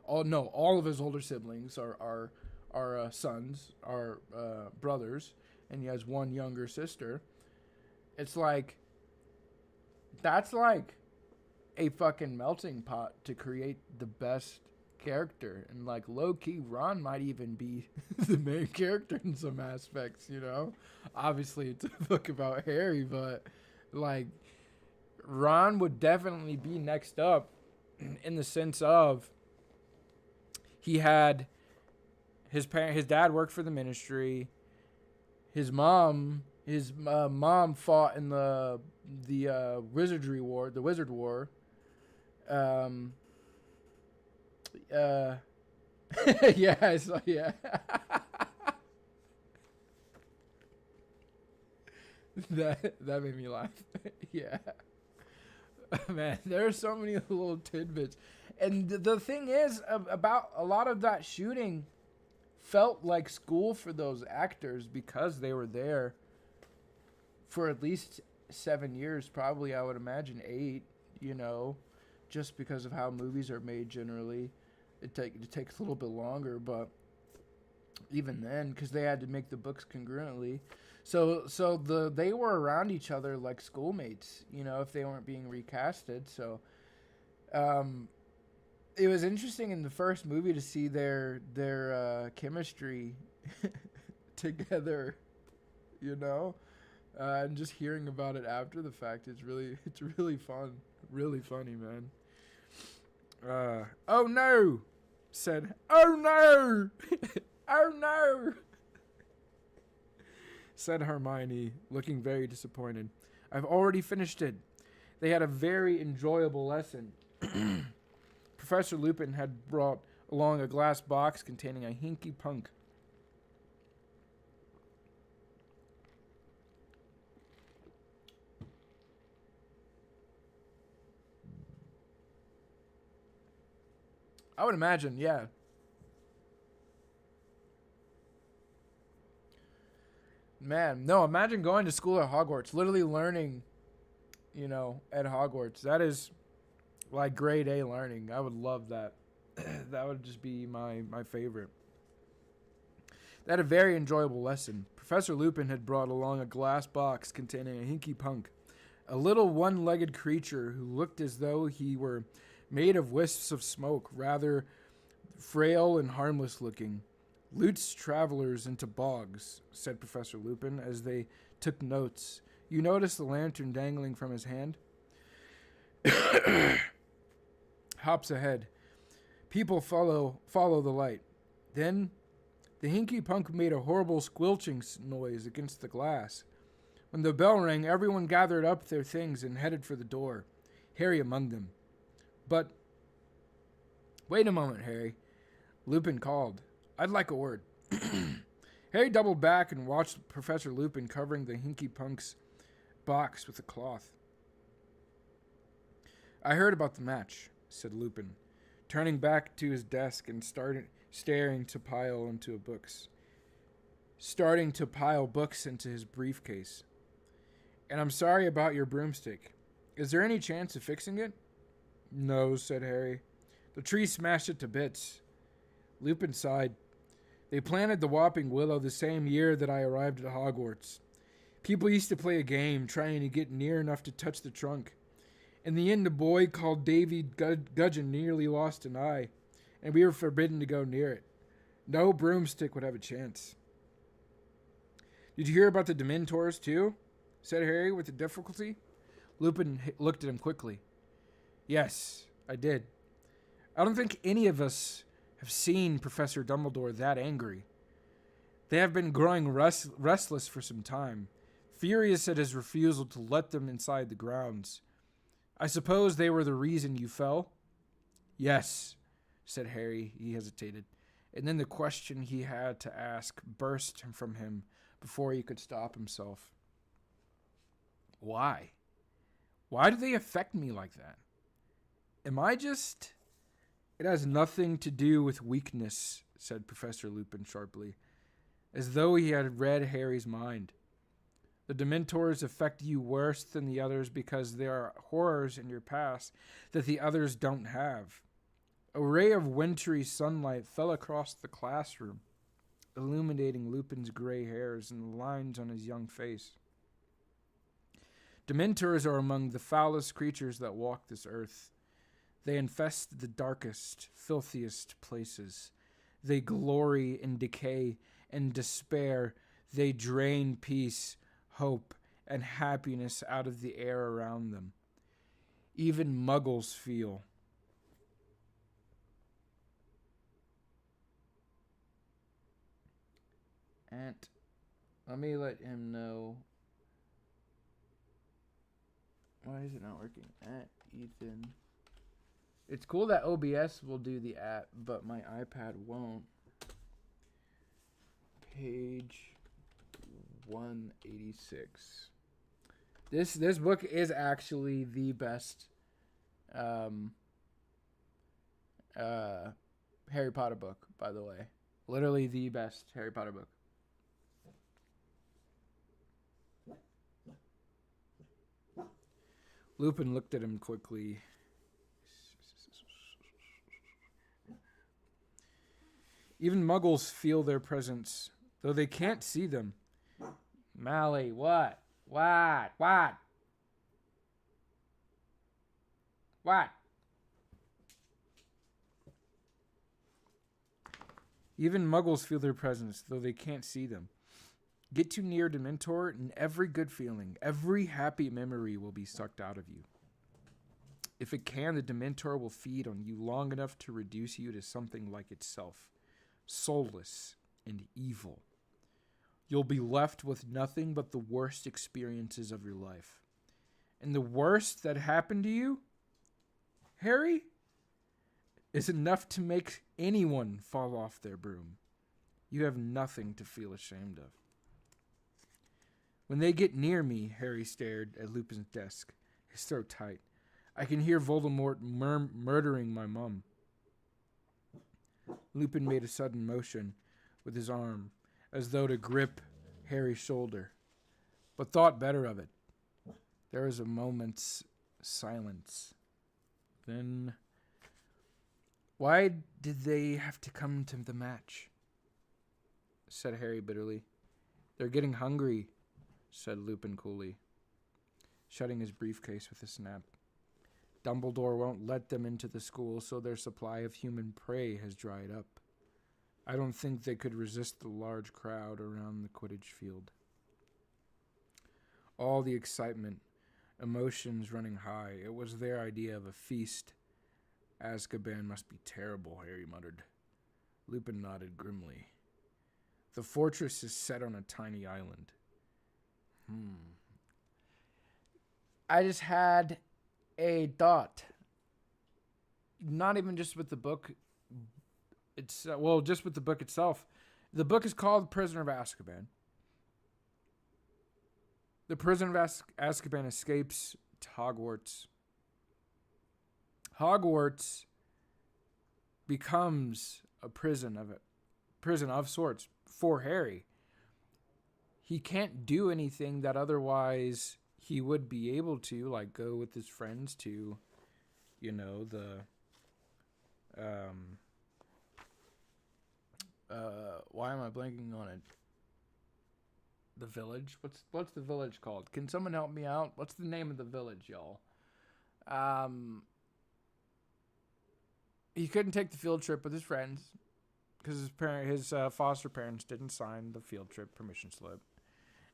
all of his older siblings are are sons, are brothers, and he has one younger sister. It's like, that's like a fucking melting pot to create the best character. And like low-key, Ron might even be the main character in some aspects, you know? Obviously, it's a book about Harry, but like Ron would definitely be next up in the sense of he had his dad worked for the Ministry. His mom fought in the Wizardry War, the Wizard War. Yeah, I saw, yeah. that made me laugh. Yeah. Man, there are so many little tidbits. And the thing is about a lot of that shooting felt like school for those actors because they were there for at least 7 years, probably I would imagine 8, you know, just because of how movies are made generally. It takes a little bit longer, but even then, because they had to make the books congruently. So they were around each other like schoolmates, you know, if they weren't being recasted. So it was interesting in the first movie to see their chemistry together, you know, and just hearing about it after the fact, it's really fun, really funny, man. Oh no, said, oh no, oh no, said Hermione, looking very disappointed. I've already finished it. They had a very enjoyable lesson. Professor Lupin had brought along a glass box containing a hinky punk. I would imagine, yeah. Man, no, imagine going to school at Hogwarts, literally learning, you know, at Hogwarts. That is like grade A learning. I would love that. That would just be my favorite. They had a very enjoyable lesson. Professor Lupin had brought along a glass box containing a hinky punk, a little one-legged creature who looked as though he were made of wisps of smoke, rather frail and harmless looking. Lutes travelers into bogs, said Professor Lupin as they took notes. You notice the lantern dangling from his hand? Hops ahead. People follow the light. Then the hinky punk made a horrible squelching noise against the glass. When the bell rang, everyone gathered up their things and headed for the door, Harry among them. But wait a moment, Harry, Lupin called. I'd like a word. Harry doubled back and watched Professor Lupin covering the hinky punk's box with a cloth. I heard about the match, said Lupin, turning back to his desk and starting to pile books into his briefcase. And I'm sorry about your broomstick. Is there any chance of fixing it? No, said Harry. The tree smashed it to bits. Lupin sighed. They planted the whopping willow the same year that I arrived at Hogwarts. People used to play a game trying to get near enough to touch the trunk. In the end, a boy called Davy Gudgeon nearly lost an eye, and we were forbidden to go near it. No broomstick would have a chance. Did you hear about the Dementors, too? Said Harry with difficulty. Lupin looked at him quickly. Yes, I did. I don't think any of us have seen Professor Dumbledore that angry. They have been growing restless for some time, furious at his refusal to let them inside the grounds. I suppose they were the reason you fell? Yes, said Harry. He hesitated, and then the question he had to ask burst from him before he could stop himself. Why? Why do they affect me like that? Am I just... It has nothing to do with weakness, said Professor Lupin sharply, as though he had read Harry's mind. The Dementors affect you worse than the others because there are horrors in your past that the others don't have. A ray of wintry sunlight fell across the classroom. illuminating Lupin's gray hairs and the lines on his young face. Dementors are among the foulest creatures that walk this earth. They infest the darkest, filthiest places. They glory in decay and despair. They drain peace, hope, and happiness out of the air around them. Even muggles feel. And let me let him know. Why is it not working? At Ethan. It's cool that OBS will do the app, but my iPad won't. Page 186. This book is actually the best Harry Potter book, by the way. Literally the best Harry Potter book. Lupin looked at him quickly. Even muggles feel their presence, though they can't see them. Mally, what? What? Even muggles feel their presence, though they can't see them. Get too near Dementor, and every good feeling, every happy memory will be sucked out of you. If it can, the Dementor will feed on you long enough to reduce you to something like itself, soulless and evil. You'll be left with nothing but the worst experiences of your life. And the worst that happened to you, Harry, is enough to make anyone fall off their broom. You have nothing to feel ashamed of. When they get near me, Harry stared at Lupin's desk, his throat tight. I can hear Voldemort murdering my mum. Lupin made a sudden motion with his arm, as though to grip Harry's shoulder, but thought better of it. There was a moment's silence. Then, why did they have to come to the match? Said Harry bitterly. They're getting hungry, said Lupin coolly, shutting his briefcase with a snap. Dumbledore won't let them into the school, so their supply of human prey has dried up. I don't think they could resist the large crowd around the Quidditch field. All the excitement, emotions running high. It was their idea of a feast. Azkaban must be terrible, Harry muttered. Lupin nodded grimly. The fortress is set on a tiny island. I just had a thought. Not even just with the book. Just with the book itself. The book is called Prisoner of Azkaban. The prisoner of Azkaban escapes to Hogwarts. Hogwarts becomes a prison of sorts for Harry. He can't do anything that otherwise he would be able to, like go with his friends to, why am I blanking on it? The village? What's the village called? Can someone help me out? What's the name of the village, y'all? He couldn't take the field trip with his friends because his foster parents didn't sign the field trip permission slip.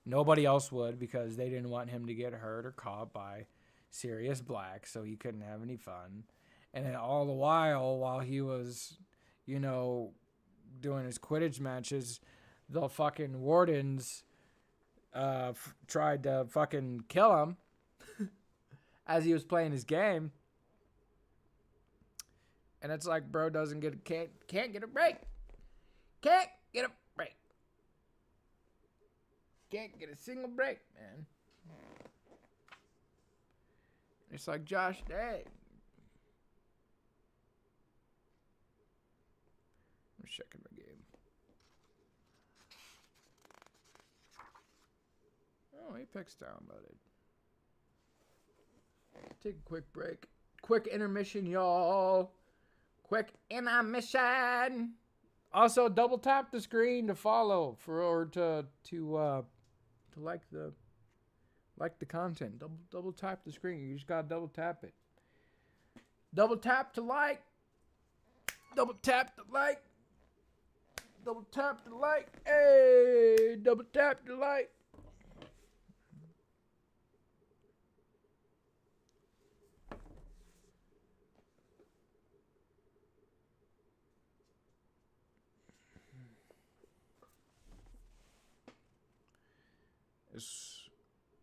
Nobody else would because they didn't want him to get hurt or caught by Sirius Black, so he couldn't have any fun. And then all the while he was, doing his Quidditch matches, the fucking wardens tried to fucking kill him as he was playing his game. And it's like, bro can't get a break. Can't get a break. Can't get a single break, man. It's like, Josh, dang. I'm checking my game. Oh, Apex downloaded. Take a quick break. Quick intermission, y'all. Quick intermission. Also, double tap the screen to follow or to like the content. Double tap the screen. You just gotta double tap it. Double tap to like. Double tap to like. Double tap to like. Hey, double tap to like. This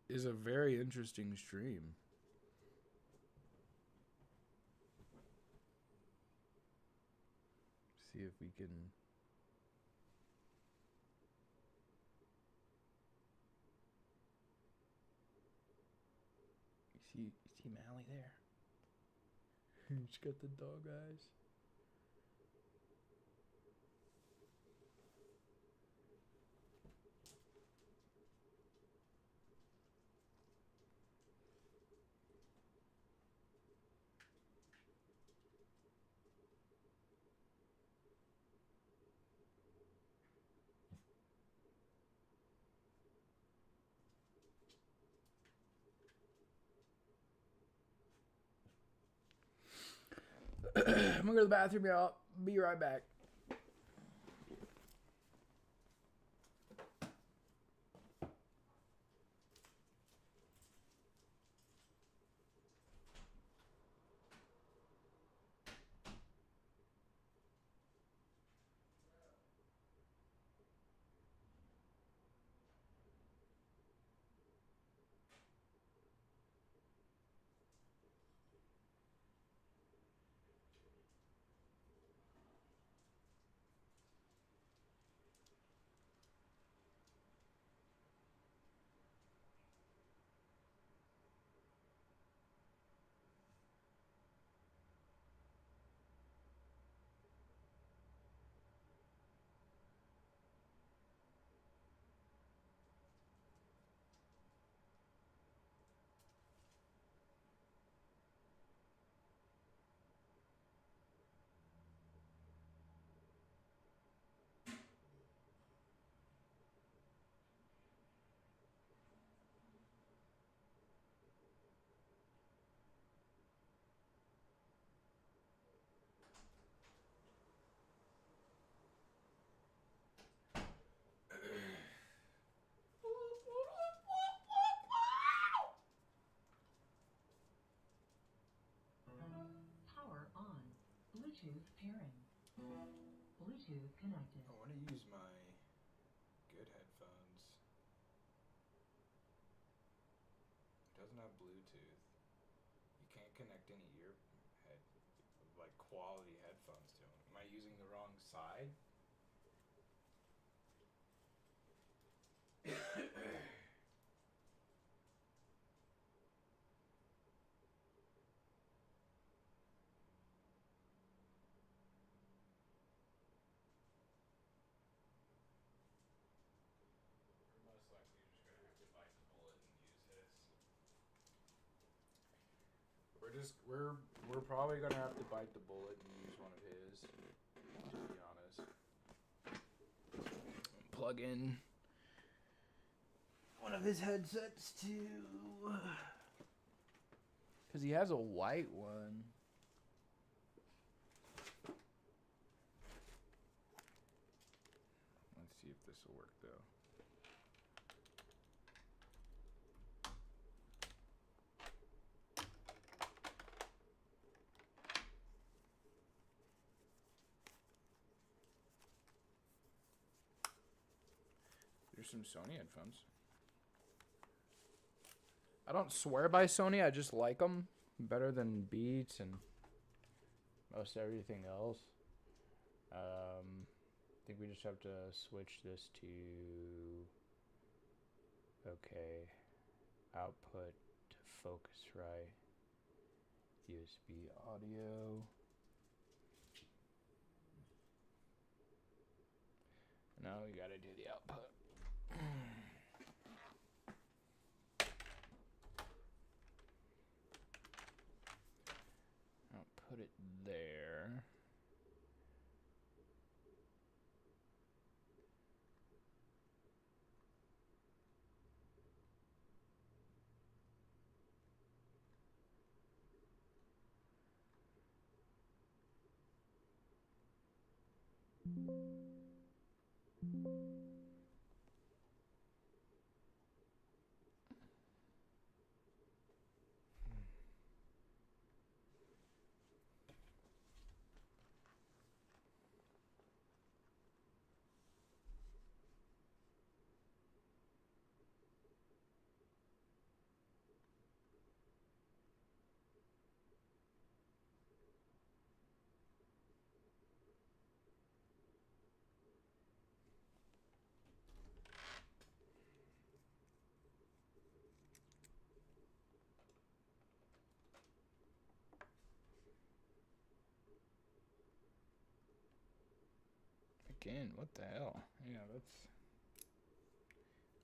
is a very interesting stream. See if we can. You see Mally there? She's got the dog eyes. I'm gonna go to the bathroom, y'all. Be right back. Power on. Bluetooth pairing. Bluetooth connected. I want to use my good headphones. It doesn't have Bluetooth. You can't connect any quality headphones to them. Am I using the wrong side? Most likely you're just gonna have to bite the bullet and use this. We're probably gonna have to bite the bullet and use one of his, to be honest. Plug in one of his headsets too, because he has a white one. Let's see if this will work though. There's some Sony headphones. I don't swear by Sony, I just like them better than Beats and most everything else. I think we just have to switch this to okay, output to Focusrite, USB audio. Now we gotta do the output. I'll put it there. Again, what the hell? Yeah, that's...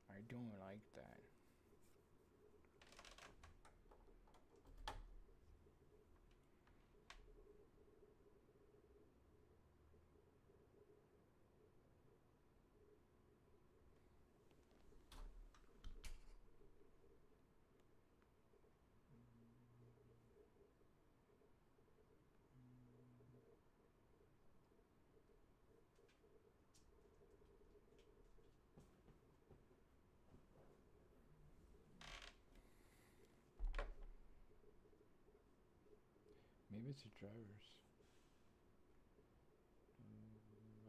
I don't like that. Maybe it's a driver's.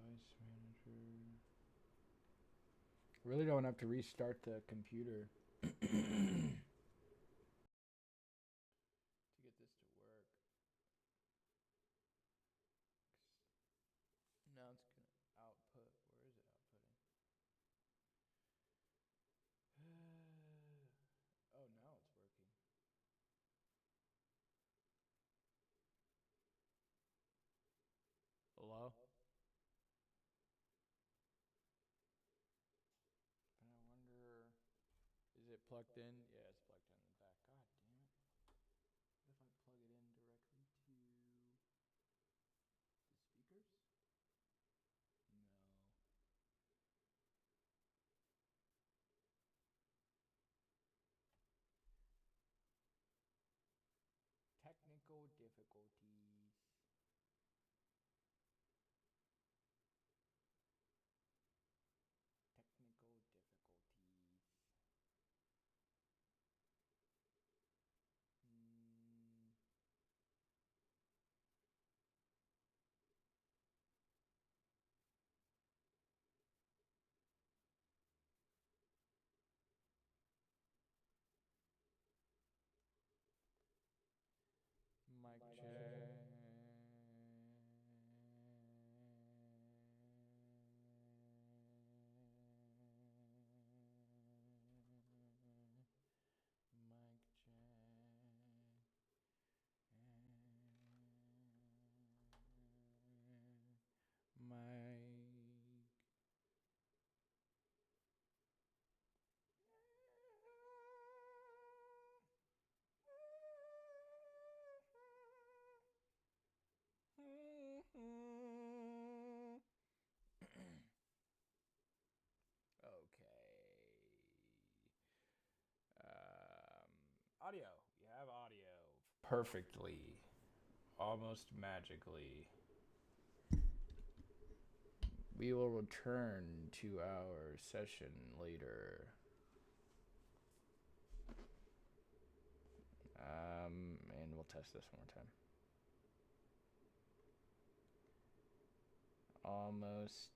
Vice manager. Really don't have to restart the computer to get this to work. Now it's gonna output. Where is it outputting? Oh, now it's working. Hello? And I wonder, is it plugged in? Yeah, it's plugged in the back. God damn it. What if I plug it in directly to the speakers? No. Technical difficulties. Technical difficulties. Mic check. Mic check. Mic. Okay. Audio. You have audio perfectly, almost magically. We will return to our session later. And we'll test this one more time. Almost.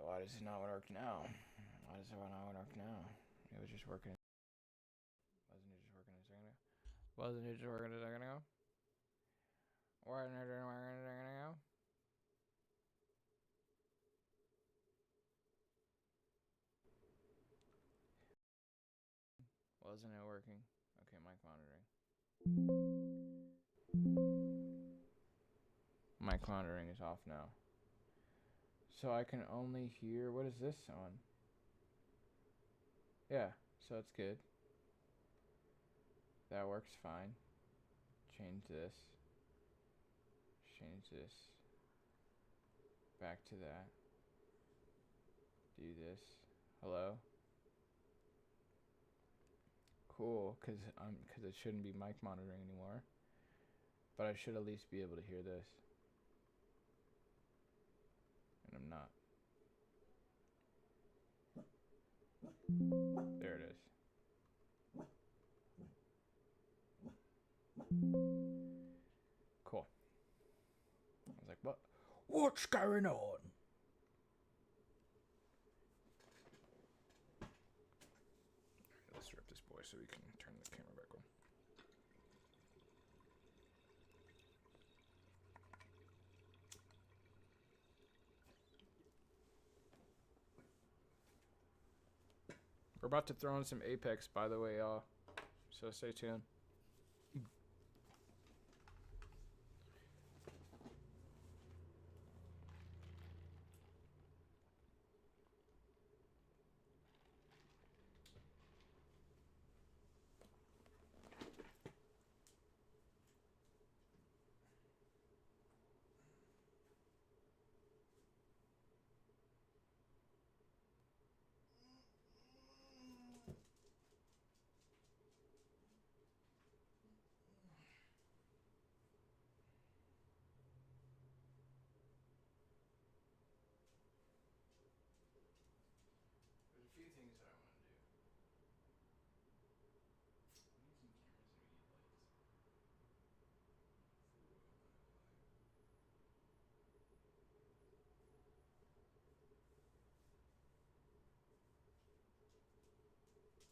Why does it not work now? Why does it not work now? It was just working. Wasn't it just working a second ago? Wasn't it just working a second ago? Wasn't it just working a second ago? Wasn't it working? Okay, mic monitoring. Mic monitoring is off now. So I can only hear, what is this on? Yeah, so it's good. That works fine. Change this. Change this. Back to that. do this. Hello? Cool, cause it shouldn't be mic monitoring anymore. But I should at least be able to hear this. And I'm not. There it is. Cool. I was like, what? What's going on? Let's rip this boy so we can turn the camera back on. We're about to throw in some Apex, by the way, y'all. So stay tuned. There's a few things that I want to do. We need some cameras and we need lights.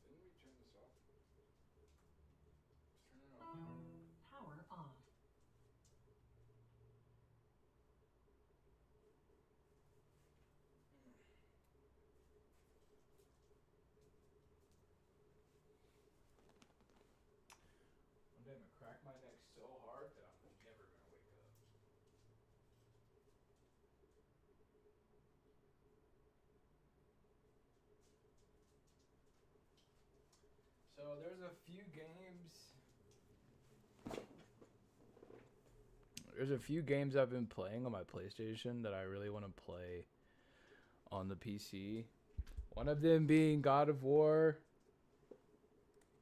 Didn't we turn this off? Let's turn it off. Power off. One day I'm gonna crack my neck so hard that I'm never gonna wake up. So there's a few games. There's a few games I've been playing on my PlayStation that I really want to play on the PC. One of them being God of War.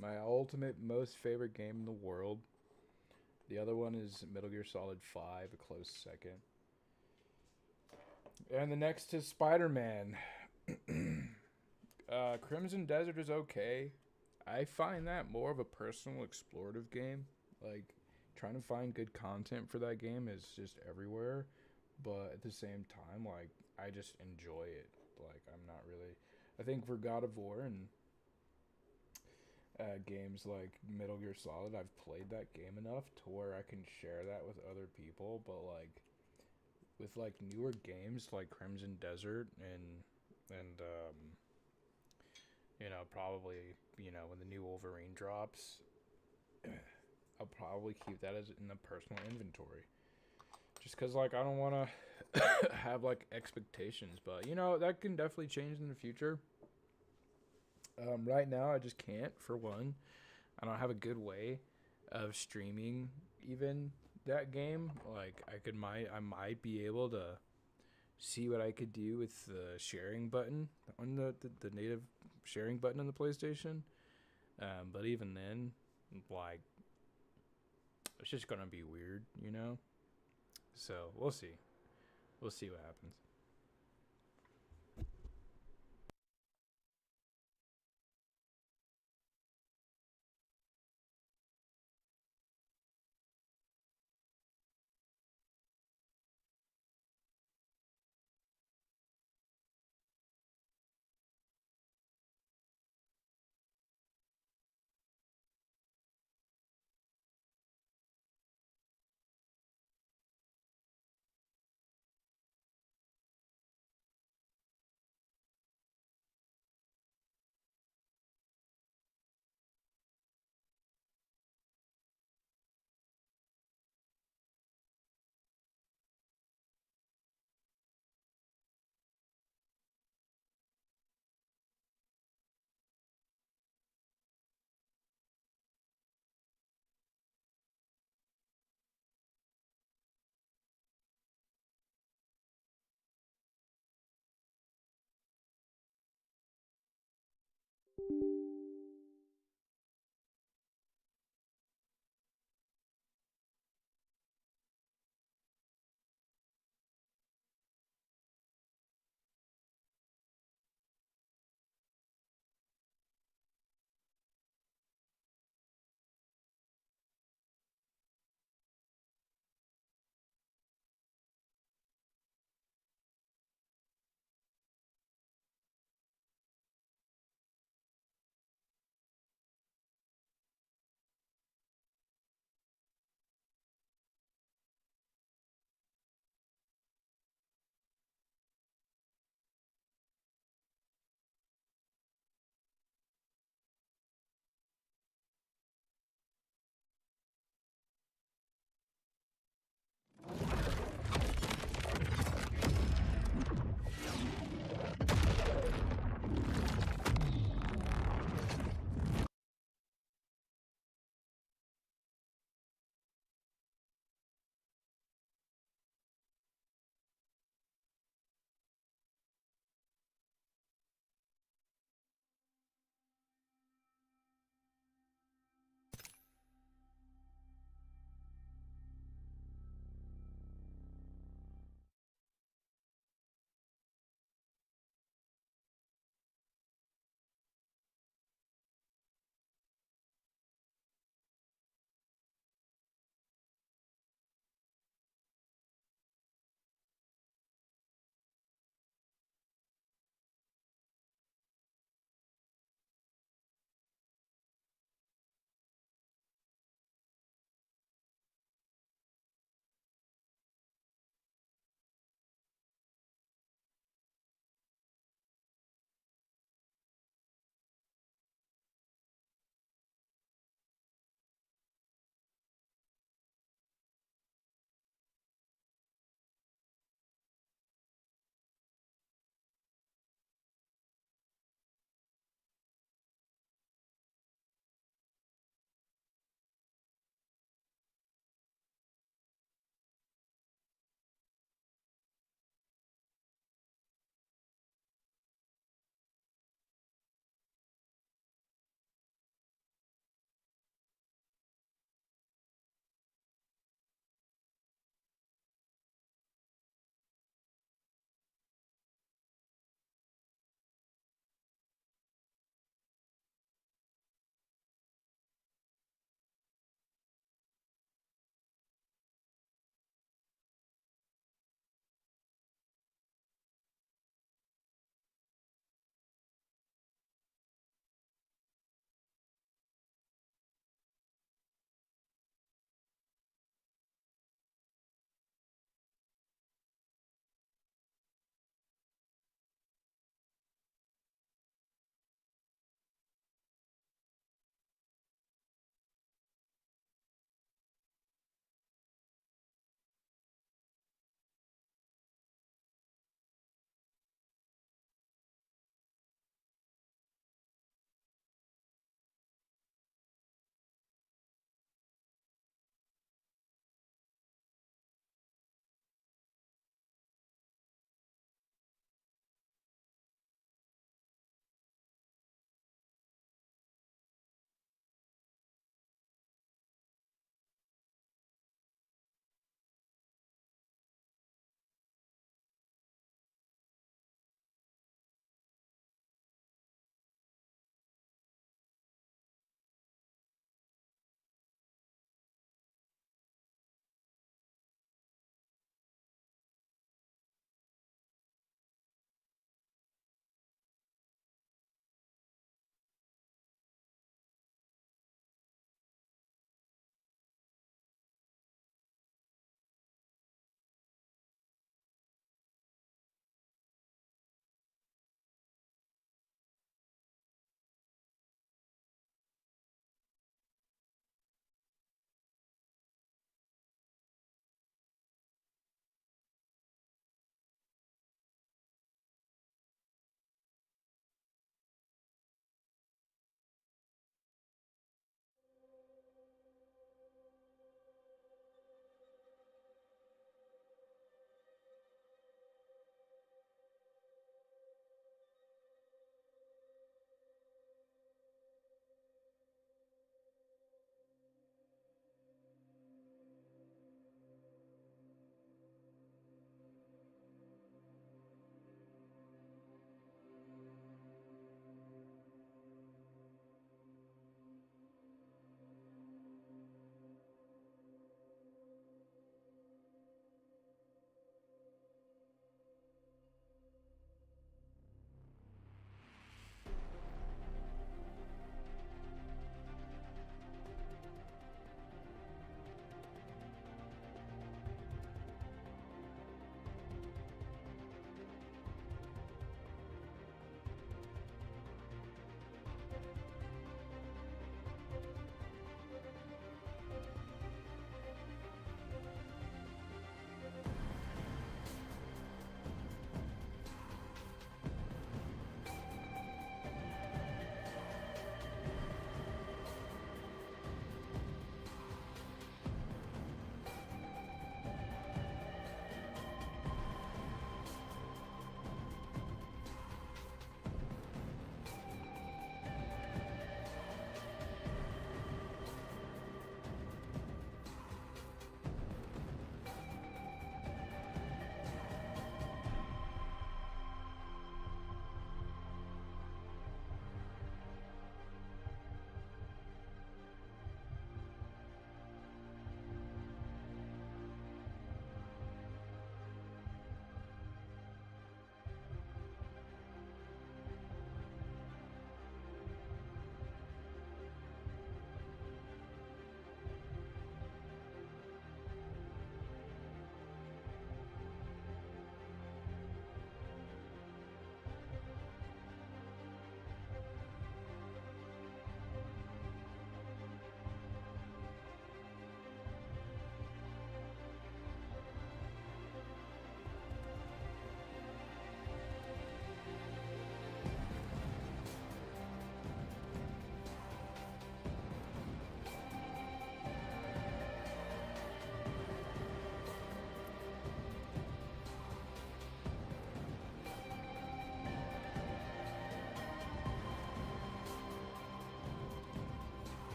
My ultimate most favorite game in the world. The other one is Metal Gear Solid 5, a close second. And the next is Spider-Man. Crimson Desert is okay. I find that more of a personal explorative game. Like, trying to find good content for that game is just everywhere. But at the same time, like, I just enjoy it. Like, I'm not really... I think for God of War and games like Metal Gear Solid, I've played that game enough to where I can share that with other people. But, like, with, like, newer games like Crimson Desert and you know, probably, you know, when the new Wolverine drops, I'll probably keep that as in the personal inventory. Just because, like, I don't want to have, like, expectations. But, you know, that can definitely change in the future. Right now, I just can't, for one. I don't have a good way of streaming even that game. Like, I might be able to see what I could do with the sharing button on the native sharing button on the PlayStation. But even then, like, it's just gonna be weird, you know? So we'll see. We'll see what happens.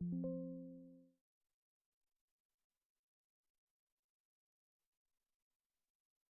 you